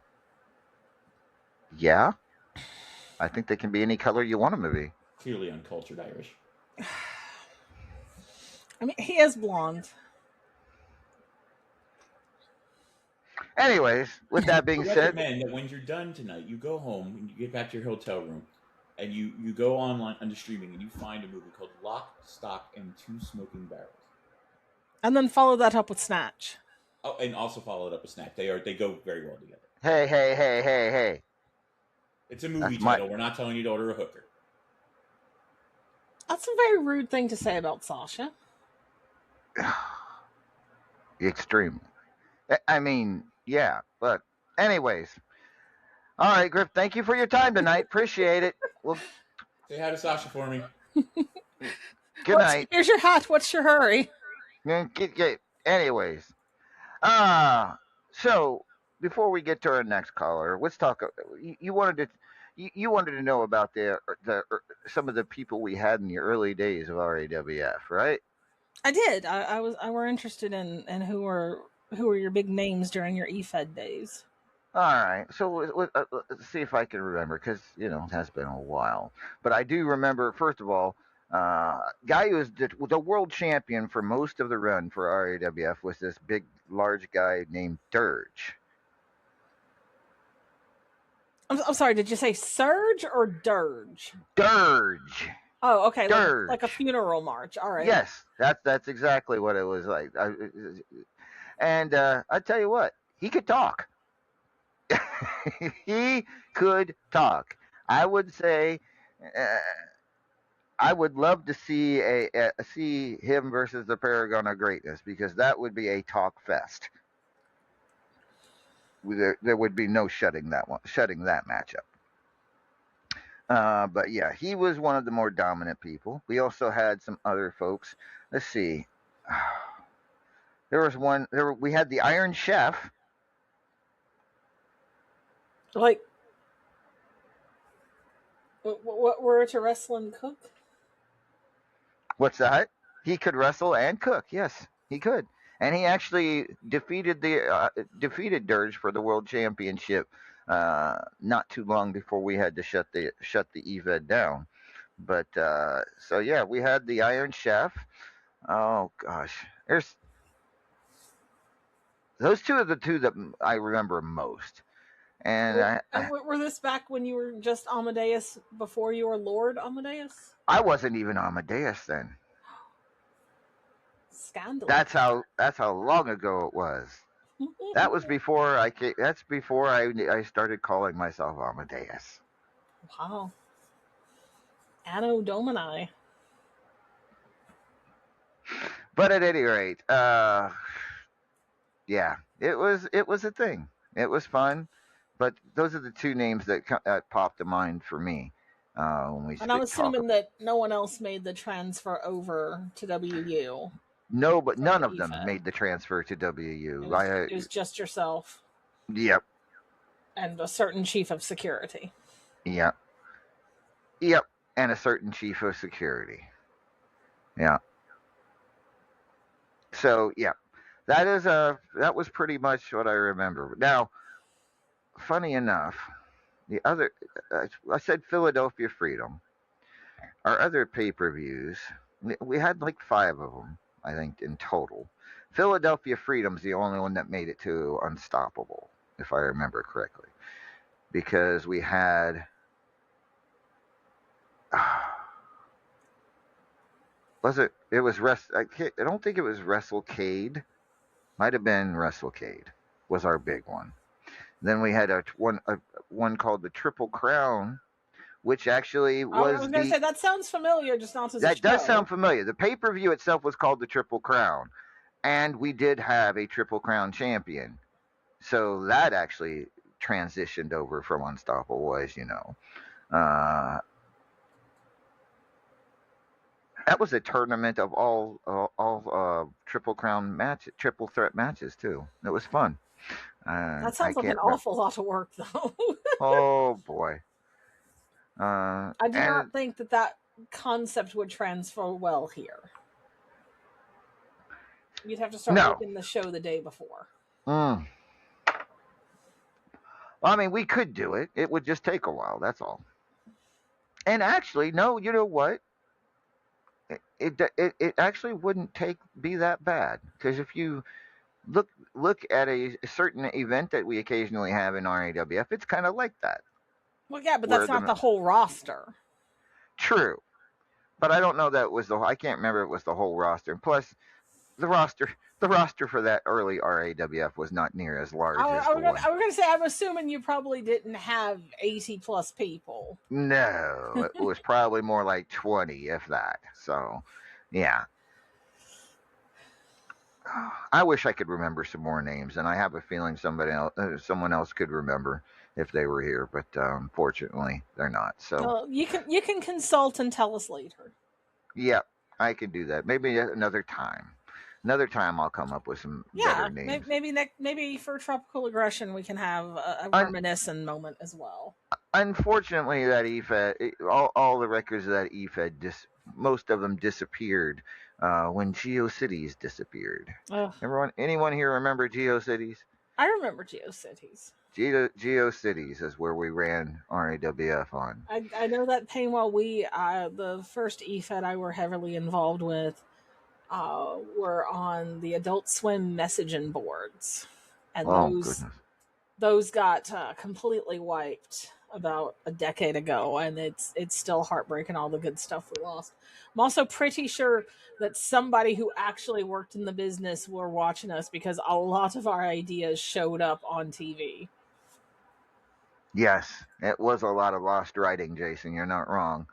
yeah. I think they can be any color you want them to be. Clearly uncultured Irish. I mean, he is blonde. Anyways, with that being I said, recommend that when you're done tonight, you go home and you get back to your hotel room, and you go online under streaming and you find a movie called Lock, Stock, and Two Smoking Barrels. And then follow that up with Snatch. Oh, and also follow it up with Snack. They go very well together. Hey. It's a movie title. We're not telling you to order a hooker. That's a very rude thing to say about Sasha. Extremely. I mean, yeah, but anyways. All right, Griff, thank you for your time tonight. Appreciate it. Well, say hi to Sasha for me. Good night. Here's your hat. What's your hurry? Anyways. So before we get to our next caller, let's talk. You wanted to know about the some of the people we had in the early days of RAWF, right? I did. I were interested in who were your big names during your EFED days. All right, so let's see if I can remember, because it has been a while. But I do remember, first of all, guy who was the world champion for most of the run for RAWF was this big, large guy named Dirge. I'm sorry, did you say Surge or Dirge? Dirge. Oh, okay, Dirge. like a funeral march. All right. Yes, that's exactly what it was like. And I tell you what, he could talk. He could talk. I would say, I would love to see see him versus the Paragon of Greatness, because that would be a talk fest. There would be no shutting that matchup. But yeah, he was one of the more dominant people. We also had some other folks. Let's see. There was one. We had the Iron Chef. Like, what were to wrestle and cook? What's that? He could wrestle and cook. Yes, he could, and he actually defeated Dirge for the world championship not too long before we had to shut the EVED down. But so yeah, we had the Iron Chef. Oh gosh, there's those two are the two that I remember most. And were this back when you were just Amadeus before you were Lord Amadeus? I wasn't even Amadeus then. Scandal. That's how long ago it was. That was before I came, that's before I started calling myself Amadeus. Wow. Anno Domini. But at any rate, yeah, it was a thing. It was fun. But those are the two names that popped to mind for me when we. And I'm assuming that no one else made the transfer over to WU. No, but none of them made the transfer to WU. It was just yourself. Yep. And a certain chief of security. Yep. Yep. And a certain chief of security. Yeah. So yeah, that was pretty much what I remember. Now, funny enough, the other I said Philadelphia Freedom. Our other pay-per-views, we had like 5 of them, I think, in total. Philadelphia Freedom's the only one that made it to Unstoppable, if I remember correctly, because we had. Was it? It was I don't think it was WrestleCade. Might have been WrestleCade. Was our big one. Then we had one called the Triple Crown, which actually was. I was going to say, that sounds familiar, just not as that does sound familiar. The pay-per-view itself was called the Triple Crown, and we did have a Triple Crown champion, so that actually transitioned over from Unstoppable, as you know. That was a tournament of all Triple Crown triple threat matches too. It was fun. That sounds like an awful lot of work, though. Oh boy. I do not think that concept would transfer well here. You'd have to start working the show the day before. Well, I mean, we could do it. It would just take a while. That's all. And actually, no, you know what? It actually wouldn't be that bad, because if you look at a certain event that we occasionally have in RAWF, it's kind of like that. Well, yeah, but that's not the whole roster. True, but I don't know that it was I can't remember if it was the whole roster. Plus, the roster for that early RAWF was not near as large. I was going to say, I'm assuming you probably didn't have 80 plus people. No, it was probably more like 20, if that. So, yeah. I wish I could remember some more names, and I have a feeling someone else could remember if they were here, but unfortunately, they're not. So you can consult and tell us later. Yeah, I can do that. Maybe another time. Another time, I'll come up with some better names. Maybe for Tropical Aggression, we can have a reminiscent moment as well. Unfortunately, that EFED, all the records of that EFED, most of them disappeared when GeoCities disappeared. Anyone here remember GeoCities? I remember GeoCities. GeoCities is where we ran RAWF on. I know that pain. While the first EFED I were heavily involved with, were on the Adult Swim messaging boards, and those got completely wiped about a decade ago, and it's still heartbreaking, all the good stuff we lost. I'm also pretty sure that somebody who actually worked in the business were watching us, because a lot of our ideas showed up on TV. Yes, it was a lot of lost writing, Jason. You're not wrong.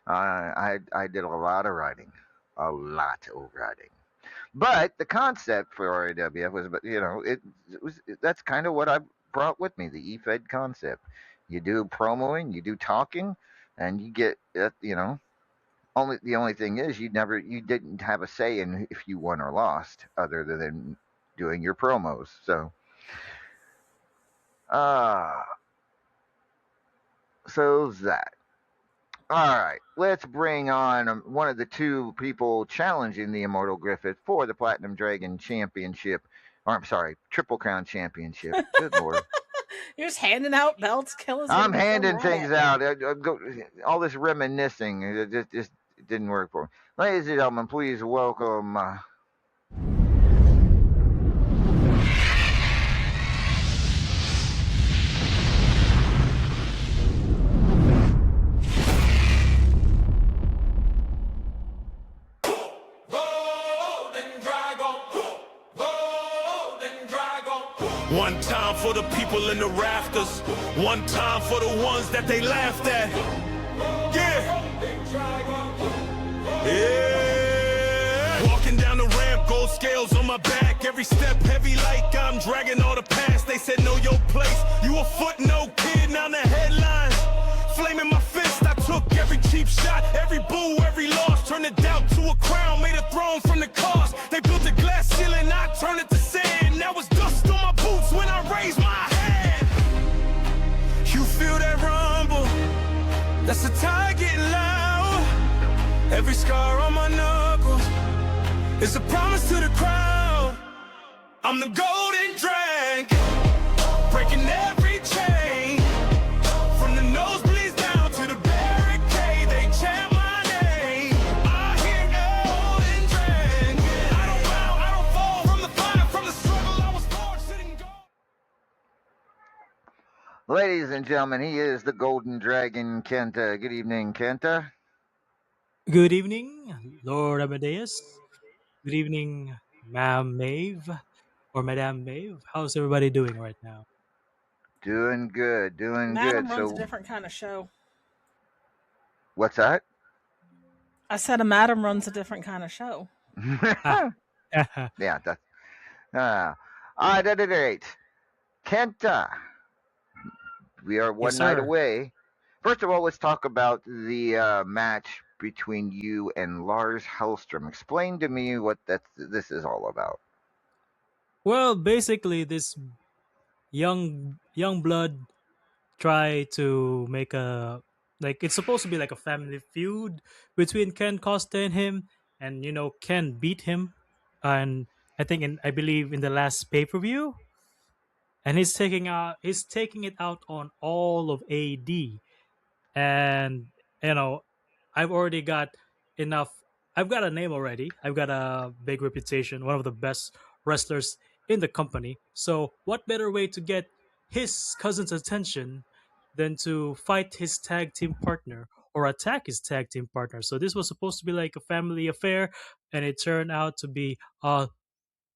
I did a lot of writing, a lot of writing. But the concept for RAWF was, that's kind of what I brought with me, the EFED concept. You do promoing, you do talking, and you get, only the only thing is you didn't have a say in if you won or lost, other than doing your promos. So, uh, so that. All right, let's bring on one of the two people challenging the Immortal Griffith for the Platinum Dragon Championship. Or, I'm sorry, Triple Crown Championship. Good Lord. You're just handing out belts. Killa's I'm gonna be so handing mad things at me. out. All this reminiscing, it just didn't work for me. Ladies and gentlemen, please welcome. One time for the people in the rafters. One time for the ones that they laughed at. Yeah. Yeah. Walking down the ramp, gold scales on my back. Every step heavy like I'm dragging all the past. They said know your place. You a footnote kid, now the headlines. Flaming my fist, I took every cheap shot, every boo, every loss. Turned it down to a crown, made a throne from the cars. They built a glass ceiling, I turned it to sand. Now it's dust on my boots when I raise my hand. You feel that rumble? That's the tide getting loud. Every scar on my knuckles is a promise to the crowd. I'm the golden dragon, breaking every chain. From the nosebleeds down to the barricade, they chant my name. I hear golden dragon. I don't bow, I don't fall from the fire, from the struggle I was born sitting gold. Ladies and gentlemen, he is the Golden Dragon, Kenta. Good evening, Kenta. Good evening, Lord Amadeus. Good evening, Ma'am Maeve or Madame Maeve. How's everybody doing right now? Doing good, doing Madam good. runs a So, different kind of show. what's that? I said a madam runs a different kind of show. Ah, Yeah, that's. At any rate, Kenta, we are yes, one night sir. away. First of all, let's talk about the match between you and Lars Hellstrom. Explain to me what this is all about. Well, basically, this young blood try to make a like it's supposed to be like a family feud between Ken Costa and him, and Ken beat him, and I believe in the last pay per view, and he's taking it out on all of AD. And you know I've already got enough. I've got a name already. I've got a big reputation, one of the best wrestlers in the company. So what better way to get his cousin's attention than to fight his tag team partner or attack his tag team partner? So this was supposed to be like a family affair, and it turned out to be a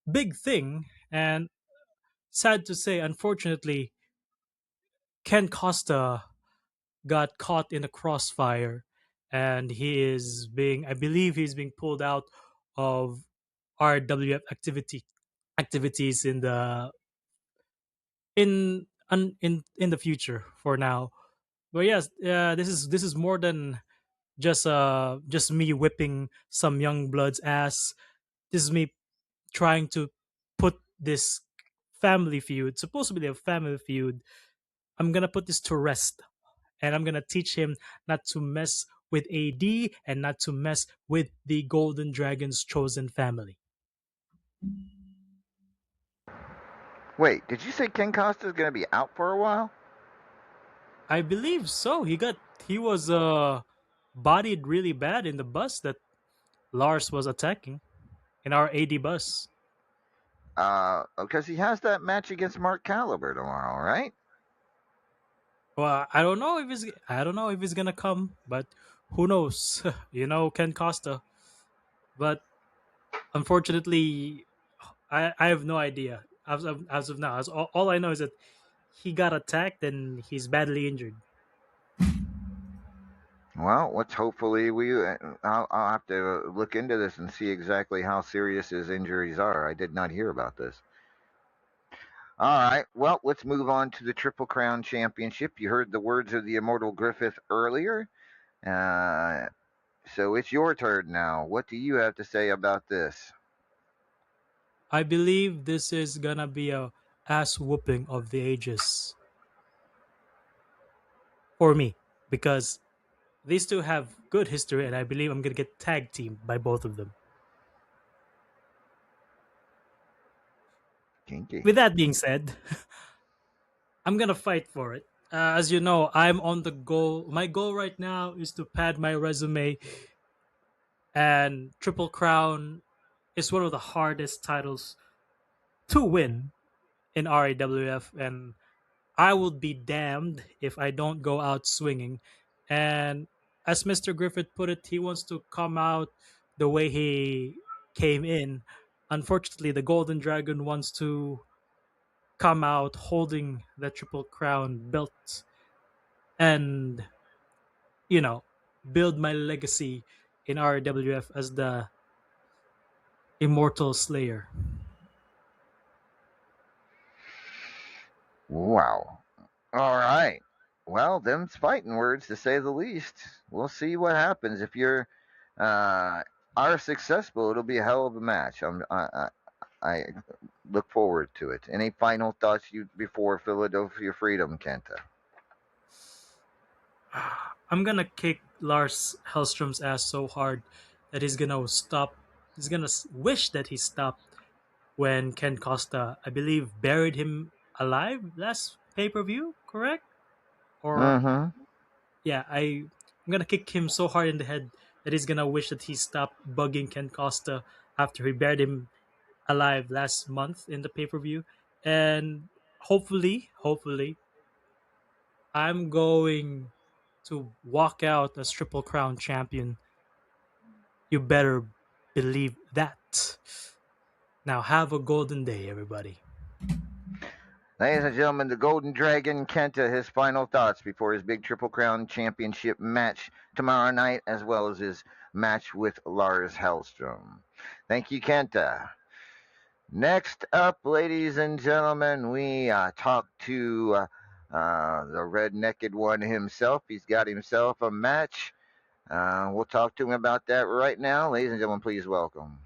big thing. And sad to say, unfortunately, Ken Costa got caught in a crossfire, and I believe he's being pulled out of RWF activities in the future for now. But yes, this is more than just me whipping some young blood's ass. This is me trying to put this family feud, supposed to be a family feud, I'm gonna put this to rest, and I'm gonna teach him not to mess with AD and not to mess with the Golden Dragon's chosen family. Wait, did you say Ken Costa is going to be out for a while? I believe so. He was bodied really bad in the bus that Lars was attacking in our AD bus. Because he has that match against Mark Caliber tomorrow, right? Well, I don't know if he's gonna come, but who knows? Ken Costa. But unfortunately, I have no idea as of now. All I know is that he got attacked and he's badly injured. Well, let's hopefully I'll have to look into this and see exactly how serious his injuries are. I did not hear about this. All right. Well, let's move on to the Triple Crown Championship. You heard the words of the Immortal Griffith earlier. Uh, so it's your turn now. What do you have to say about this? I believe this is gonna be a ass whooping of the ages for me because these two have good history, and I believe I'm gonna get tag teamed by both of them. Kinky. With that being said, I'm gonna fight for it. As you know, I'm on the goal. My goal right now is to pad my resume, and Triple Crown is one of the hardest titles to win in RAWF, and I would be damned if I don't go out swinging. And as Mr. Griffith put it, he wants to come out the way he came in. Unfortunately, the Golden Dragon wants to come out holding the Triple Crown belt and, you know, build my legacy in RWF as the Immortal Slayer. Wow. All right. Well, them's fighting words to say the least. We'll see what happens. If you're are successful, it'll be a hell of a match. I look forward to it. Any final thoughts you before Philadelphia Freedom, Kenta? I'm gonna kick Lars Hellstrom's ass so hard that he's gonna stop. He's gonna wish that he stopped when Ken Costa, I believe, buried him alive last pay per view. Correct? Or Mm-hmm. yeah, I'm gonna kick him so hard in the head that he's gonna wish that he stopped bugging Ken Costa after he buried him alive last month in the pay per view, and hopefully, I'm going to walk out as Triple Crown champion. You better believe that. Now have a golden day, everybody. Ladies and gentlemen, the Golden Dragon, Kenta, his final thoughts before his big Triple Crown Championship match tomorrow night, as well as his match with Lars Hellstrom. Thank you, Kenta. Next up, ladies and gentlemen, we talk to the red-necked one himself. He's got himself a match. We'll talk to him about that right now. Ladies and gentlemen, please welcome.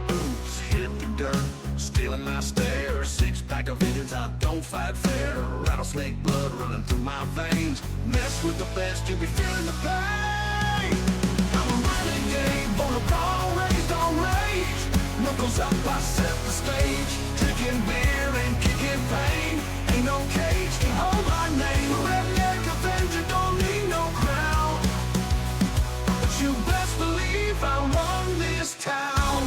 Boots hit the dirt, stealing my stare. Six-pack of engines, I don't fight fair. Rattlesnake blood running through my veins. Mess with the best, you'll be feeling the pain. I'm a renegade, born a brawl, raised on rage. Knuckles up, I set the stage. Drinking beer and kicking pain. Ain't no cage can hold my name. A redneck avenger, don't need no crown. But you best believe I run this town.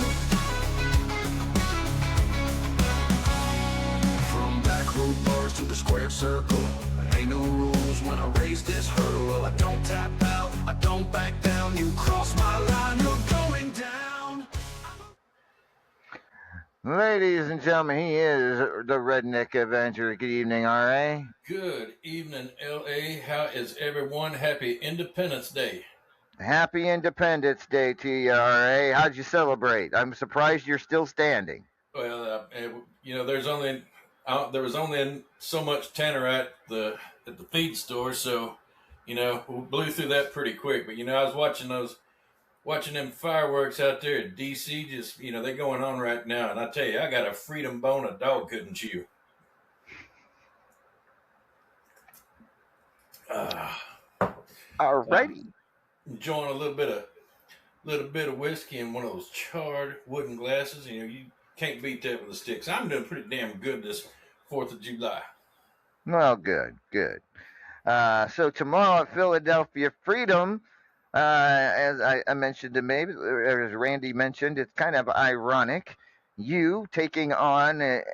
From back road bars to the square circle, ain't no rules when I raise this hurdle. I don't tap out, I don't back down. You cross my line, you're going down. Ladies and gentlemen, he is the Redneck Avenger. Good evening, R.A. Good evening, LA. How is everyone? Happy Independence Day. Happy Independence Day to you, R.A. How'd you celebrate? I'm surprised you're still standing. Well, there was only so much tanner at the feed store, so we blew through that pretty quick. But I was watching them fireworks out there at DC. Just they're going on right now, and I tell you, I got a freedom bone a dog couldn't chew. Alrighty. Enjoying a little bit of whiskey in one of those charred wooden glasses. You can't beat that with a stick. So I'm doing pretty damn good this 4th of July. Well, good. So tomorrow at Philadelphia Freedom, as I mentioned to maybe, as Randy mentioned, it's kind of ironic. You taking on the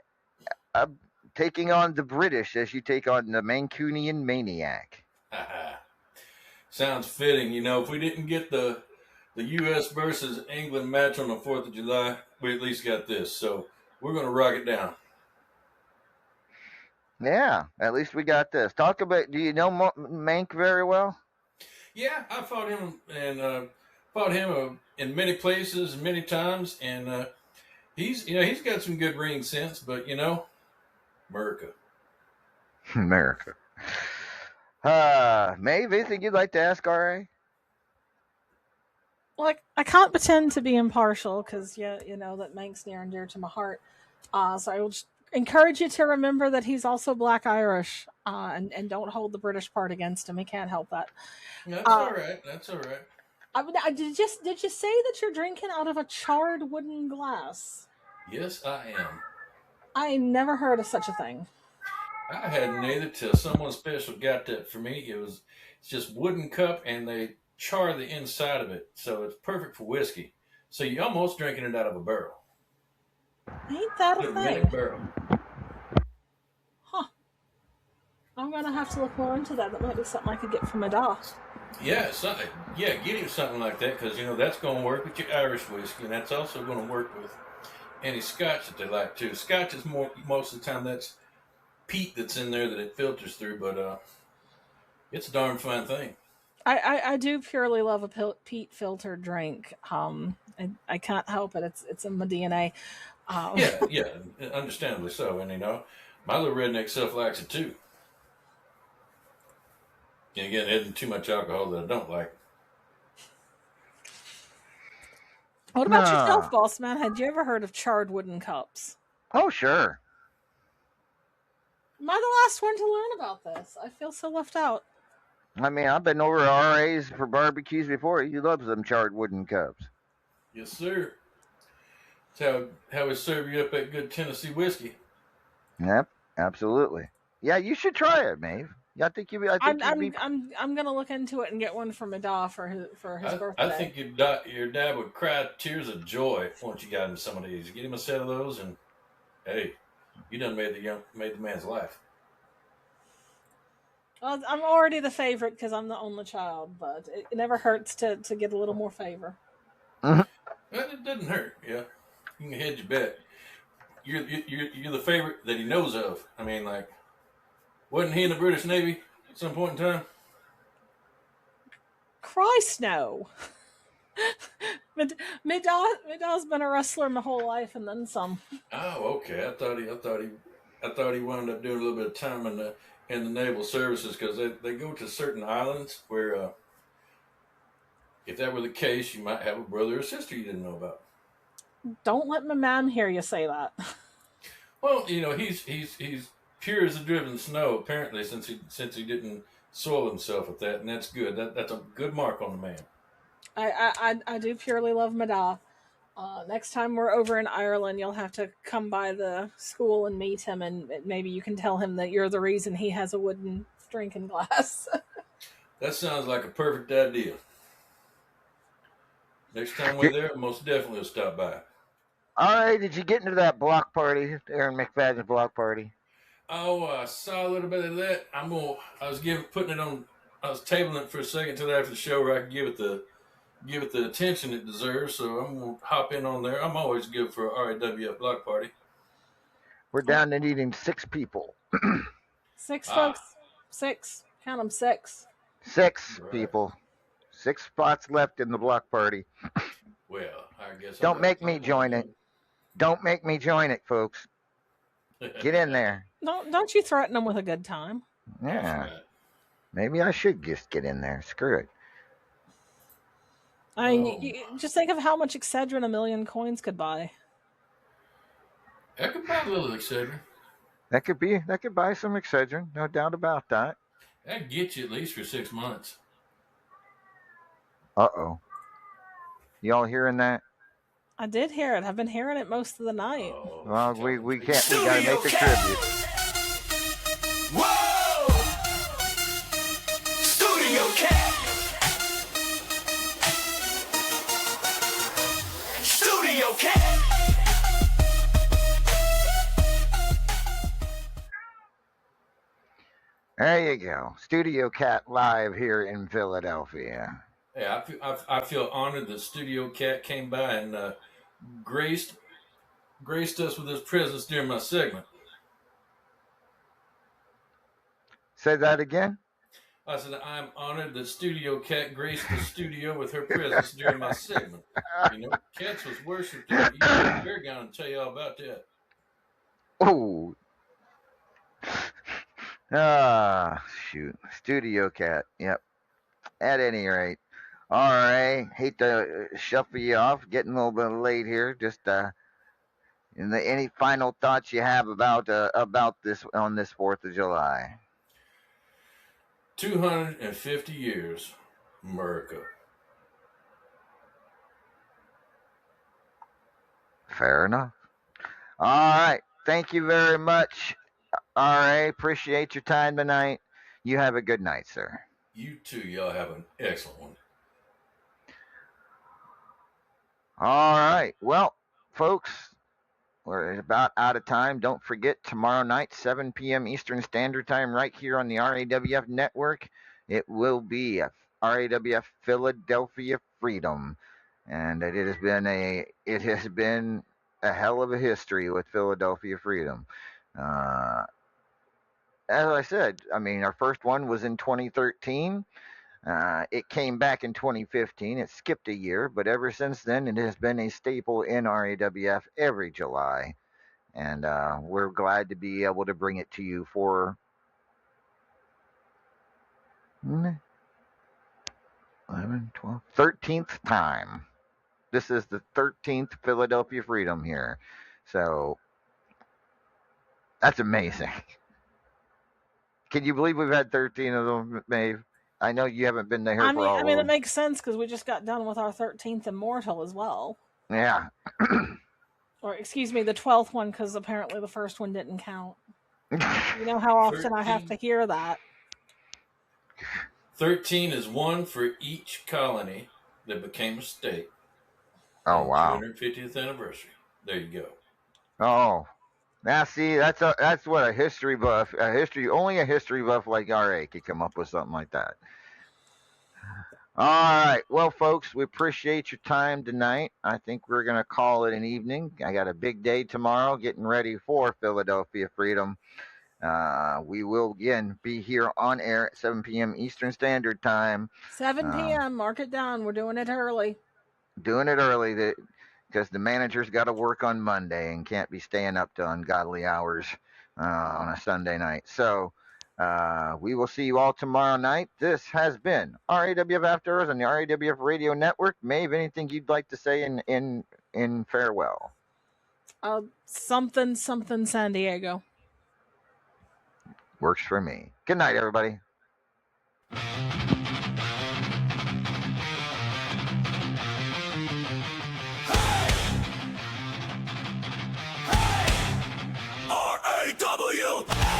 British as you take on the Mancunian Maniac. sounds fitting. If we didn't get the U.S. versus England match on the 4th of July, we at least got this. So we're going to rock it down. Yeah, at least we got this. Talk about. Do you know Mank very well? Yeah, I fought him in many places, many times, and he's got some good ring sense. But America. America. Maeve, anything you'd like to ask RA? Well, I can't pretend to be impartial because you know that Mank's near and dear to my heart. So I will just encourage you to remember that he's also Black Irish, and don't hold the British part against him. He can't help that. That's all right. That's all right. Did you say that you're drinking out of a charred wooden glass? Yes, I am. I never heard of such a thing. I hadn't either till someone special got that for me. It's just wooden cup, and they char the inside of it, so it's perfect for whiskey. So you're almost drinking it out of a barrel. Ain't that a mini thing? barrel. Huh. I'm gonna have to look more into that. That might be something I could get from my dog. Yeah, get him something like that, because that's going to work with your Irish whiskey, and that's also going to work with any Scotch that they like too. Scotch is most of the time that's peat that's in there that it filters through, but it's a darn fine thing. I do purely love a peat filtered drink. I can't help it. It's in my DNA. Yeah, understandably so. And my little redneck self likes it too. And again, it isn't too much alcohol that I don't like. What about yourself, boss man? Had you ever heard of charred wooden cups? Oh, sure. Am I the last one to learn about this? I feel so left out. I mean, I've been over to RA's for barbecues before. He loves them charred wooden cups. Yes, sir. That's how we serve you up that good Tennessee whiskey. Yep, absolutely. Yeah, you should try it, Maeve. I think I'm gonna look into it and get one for my dad for his birthday. I think your dad would cry tears of joy once you got him some of these. Get him a set of those, and hey, you done made the man's life. Well, I'm already the favorite because I'm the only child, but it never hurts to get a little more favor. Well, it doesn't hurt. Yeah, you can hedge your bet. You're the favorite that he knows of. I mean, like, wasn't he in the British Navy at some point in time? Christ, no. My dad's been a wrestler my whole life and then some. Oh, okay. I thought he wound up doing a little bit of time in the naval services, because they go to certain islands where if that were the case, you might have a brother or sister you didn't know about. Don't let my man hear you say that. Well, he's pure as the driven snow, apparently, since he didn't soil himself with that, and that's good. That's a good mark on the man. I do purely love my dad. Next time we're over in Ireland, you'll have to come by the school and meet him, and maybe you can tell him that you're the reason he has a wooden drinking glass. That sounds like a perfect idea. Next time we're there, most definitely will stop by. All right, did you get into that block party, Aaron McFadden's block party? Oh, I saw a little bit of that. I was tabling it for a second till after the show where I could give it the attention it deserves. So I'm gonna hop in on there. I'm always good for a RAWF block party. We're down to needing 6 people. 6 folks. 6. Count them 6. 6 Right. people. 6 spots left in the block party. Well, I guess Don't make me join it. Don't make me join it, folks. Get in there. Don't you threaten them with a good time. Yeah. Right. Maybe I should just get in there. Screw it. You just think of how much Excedrin 1,000,000 coins could buy. That could buy a little Excedrin. That could buy some Excedrin, no doubt about that. That'd get you at least for 6 months. Uh-oh. Y'all hearing that? I did hear it. I've been hearing it most of the night. Oh, Well, we can't. We gotta make the tribute. Whoa! Studio Cat! Studio Cat! There you go. Studio Cat live here in Philadelphia. Yeah, I feel honored that Studio Cat came by and graced us with his presence during my segment. Say that again? I said, I'm honored that Studio Cat graced the studio with her presence during my segment. You know, Cats was worshipped in the Eastern Paragon and tell you all about that. Oh. Ah, shoot. Studio Cat. Yep. At any rate. All right. Hate to shuffle you off. Getting a little bit late here. Just any final thoughts you have about this on this 4th of July? 250 years, America. Fair enough. All right. Thank you very much. All right. Appreciate your time tonight. You have a good night, sir. You too, y'all have an excellent one. All right. Well, folks, we're about out of time. Don't forget, tomorrow night, 7 p.m. Eastern Standard Time, right here on the RAWF network. It will be a RAWF Philadelphia Freedom. And it has been a hell of a history with Philadelphia Freedom. As I said, I mean, our first one was in 2013. It came back in 2015. It skipped a year, but ever since then, it has been a staple in RAWF every July. And we're glad to be able to bring it to you for 13th time. This is the 13th Philadelphia Freedom here. So that's amazing. Can you believe we've had 13 of them, Maeve? I know you haven't been there for all I mean, of it them. makes sense because we just got done with our 13th Immortal as well. Yeah. Or, excuse me, the 12th one, because apparently the first one didn't count. You know how often 13. I have to hear that. 13 is one for each colony that became a state. Oh, wow. 250th anniversary. There you go. Oh. Now, see, that's what a history buff, only a history buff like RA could come up with something like that. All right. Well, folks, we appreciate your time tonight. I think we're going to call it an evening. I got a big day tomorrow getting ready for Philadelphia Freedom. We will, again, be here on air at 7 p.m. Eastern Standard Time. 7 p.m., mark it down. We're doing it early. Doing it early because the manager's got to work on Monday and can't be staying up to ungodly hours on a Sunday night. So we will see you all tomorrow night. This has been RAWF After Hours on the RAWF Radio Network. Maeve, anything you'd like to say in farewell? Something San Diego. Works for me. Good night, everybody. RAWF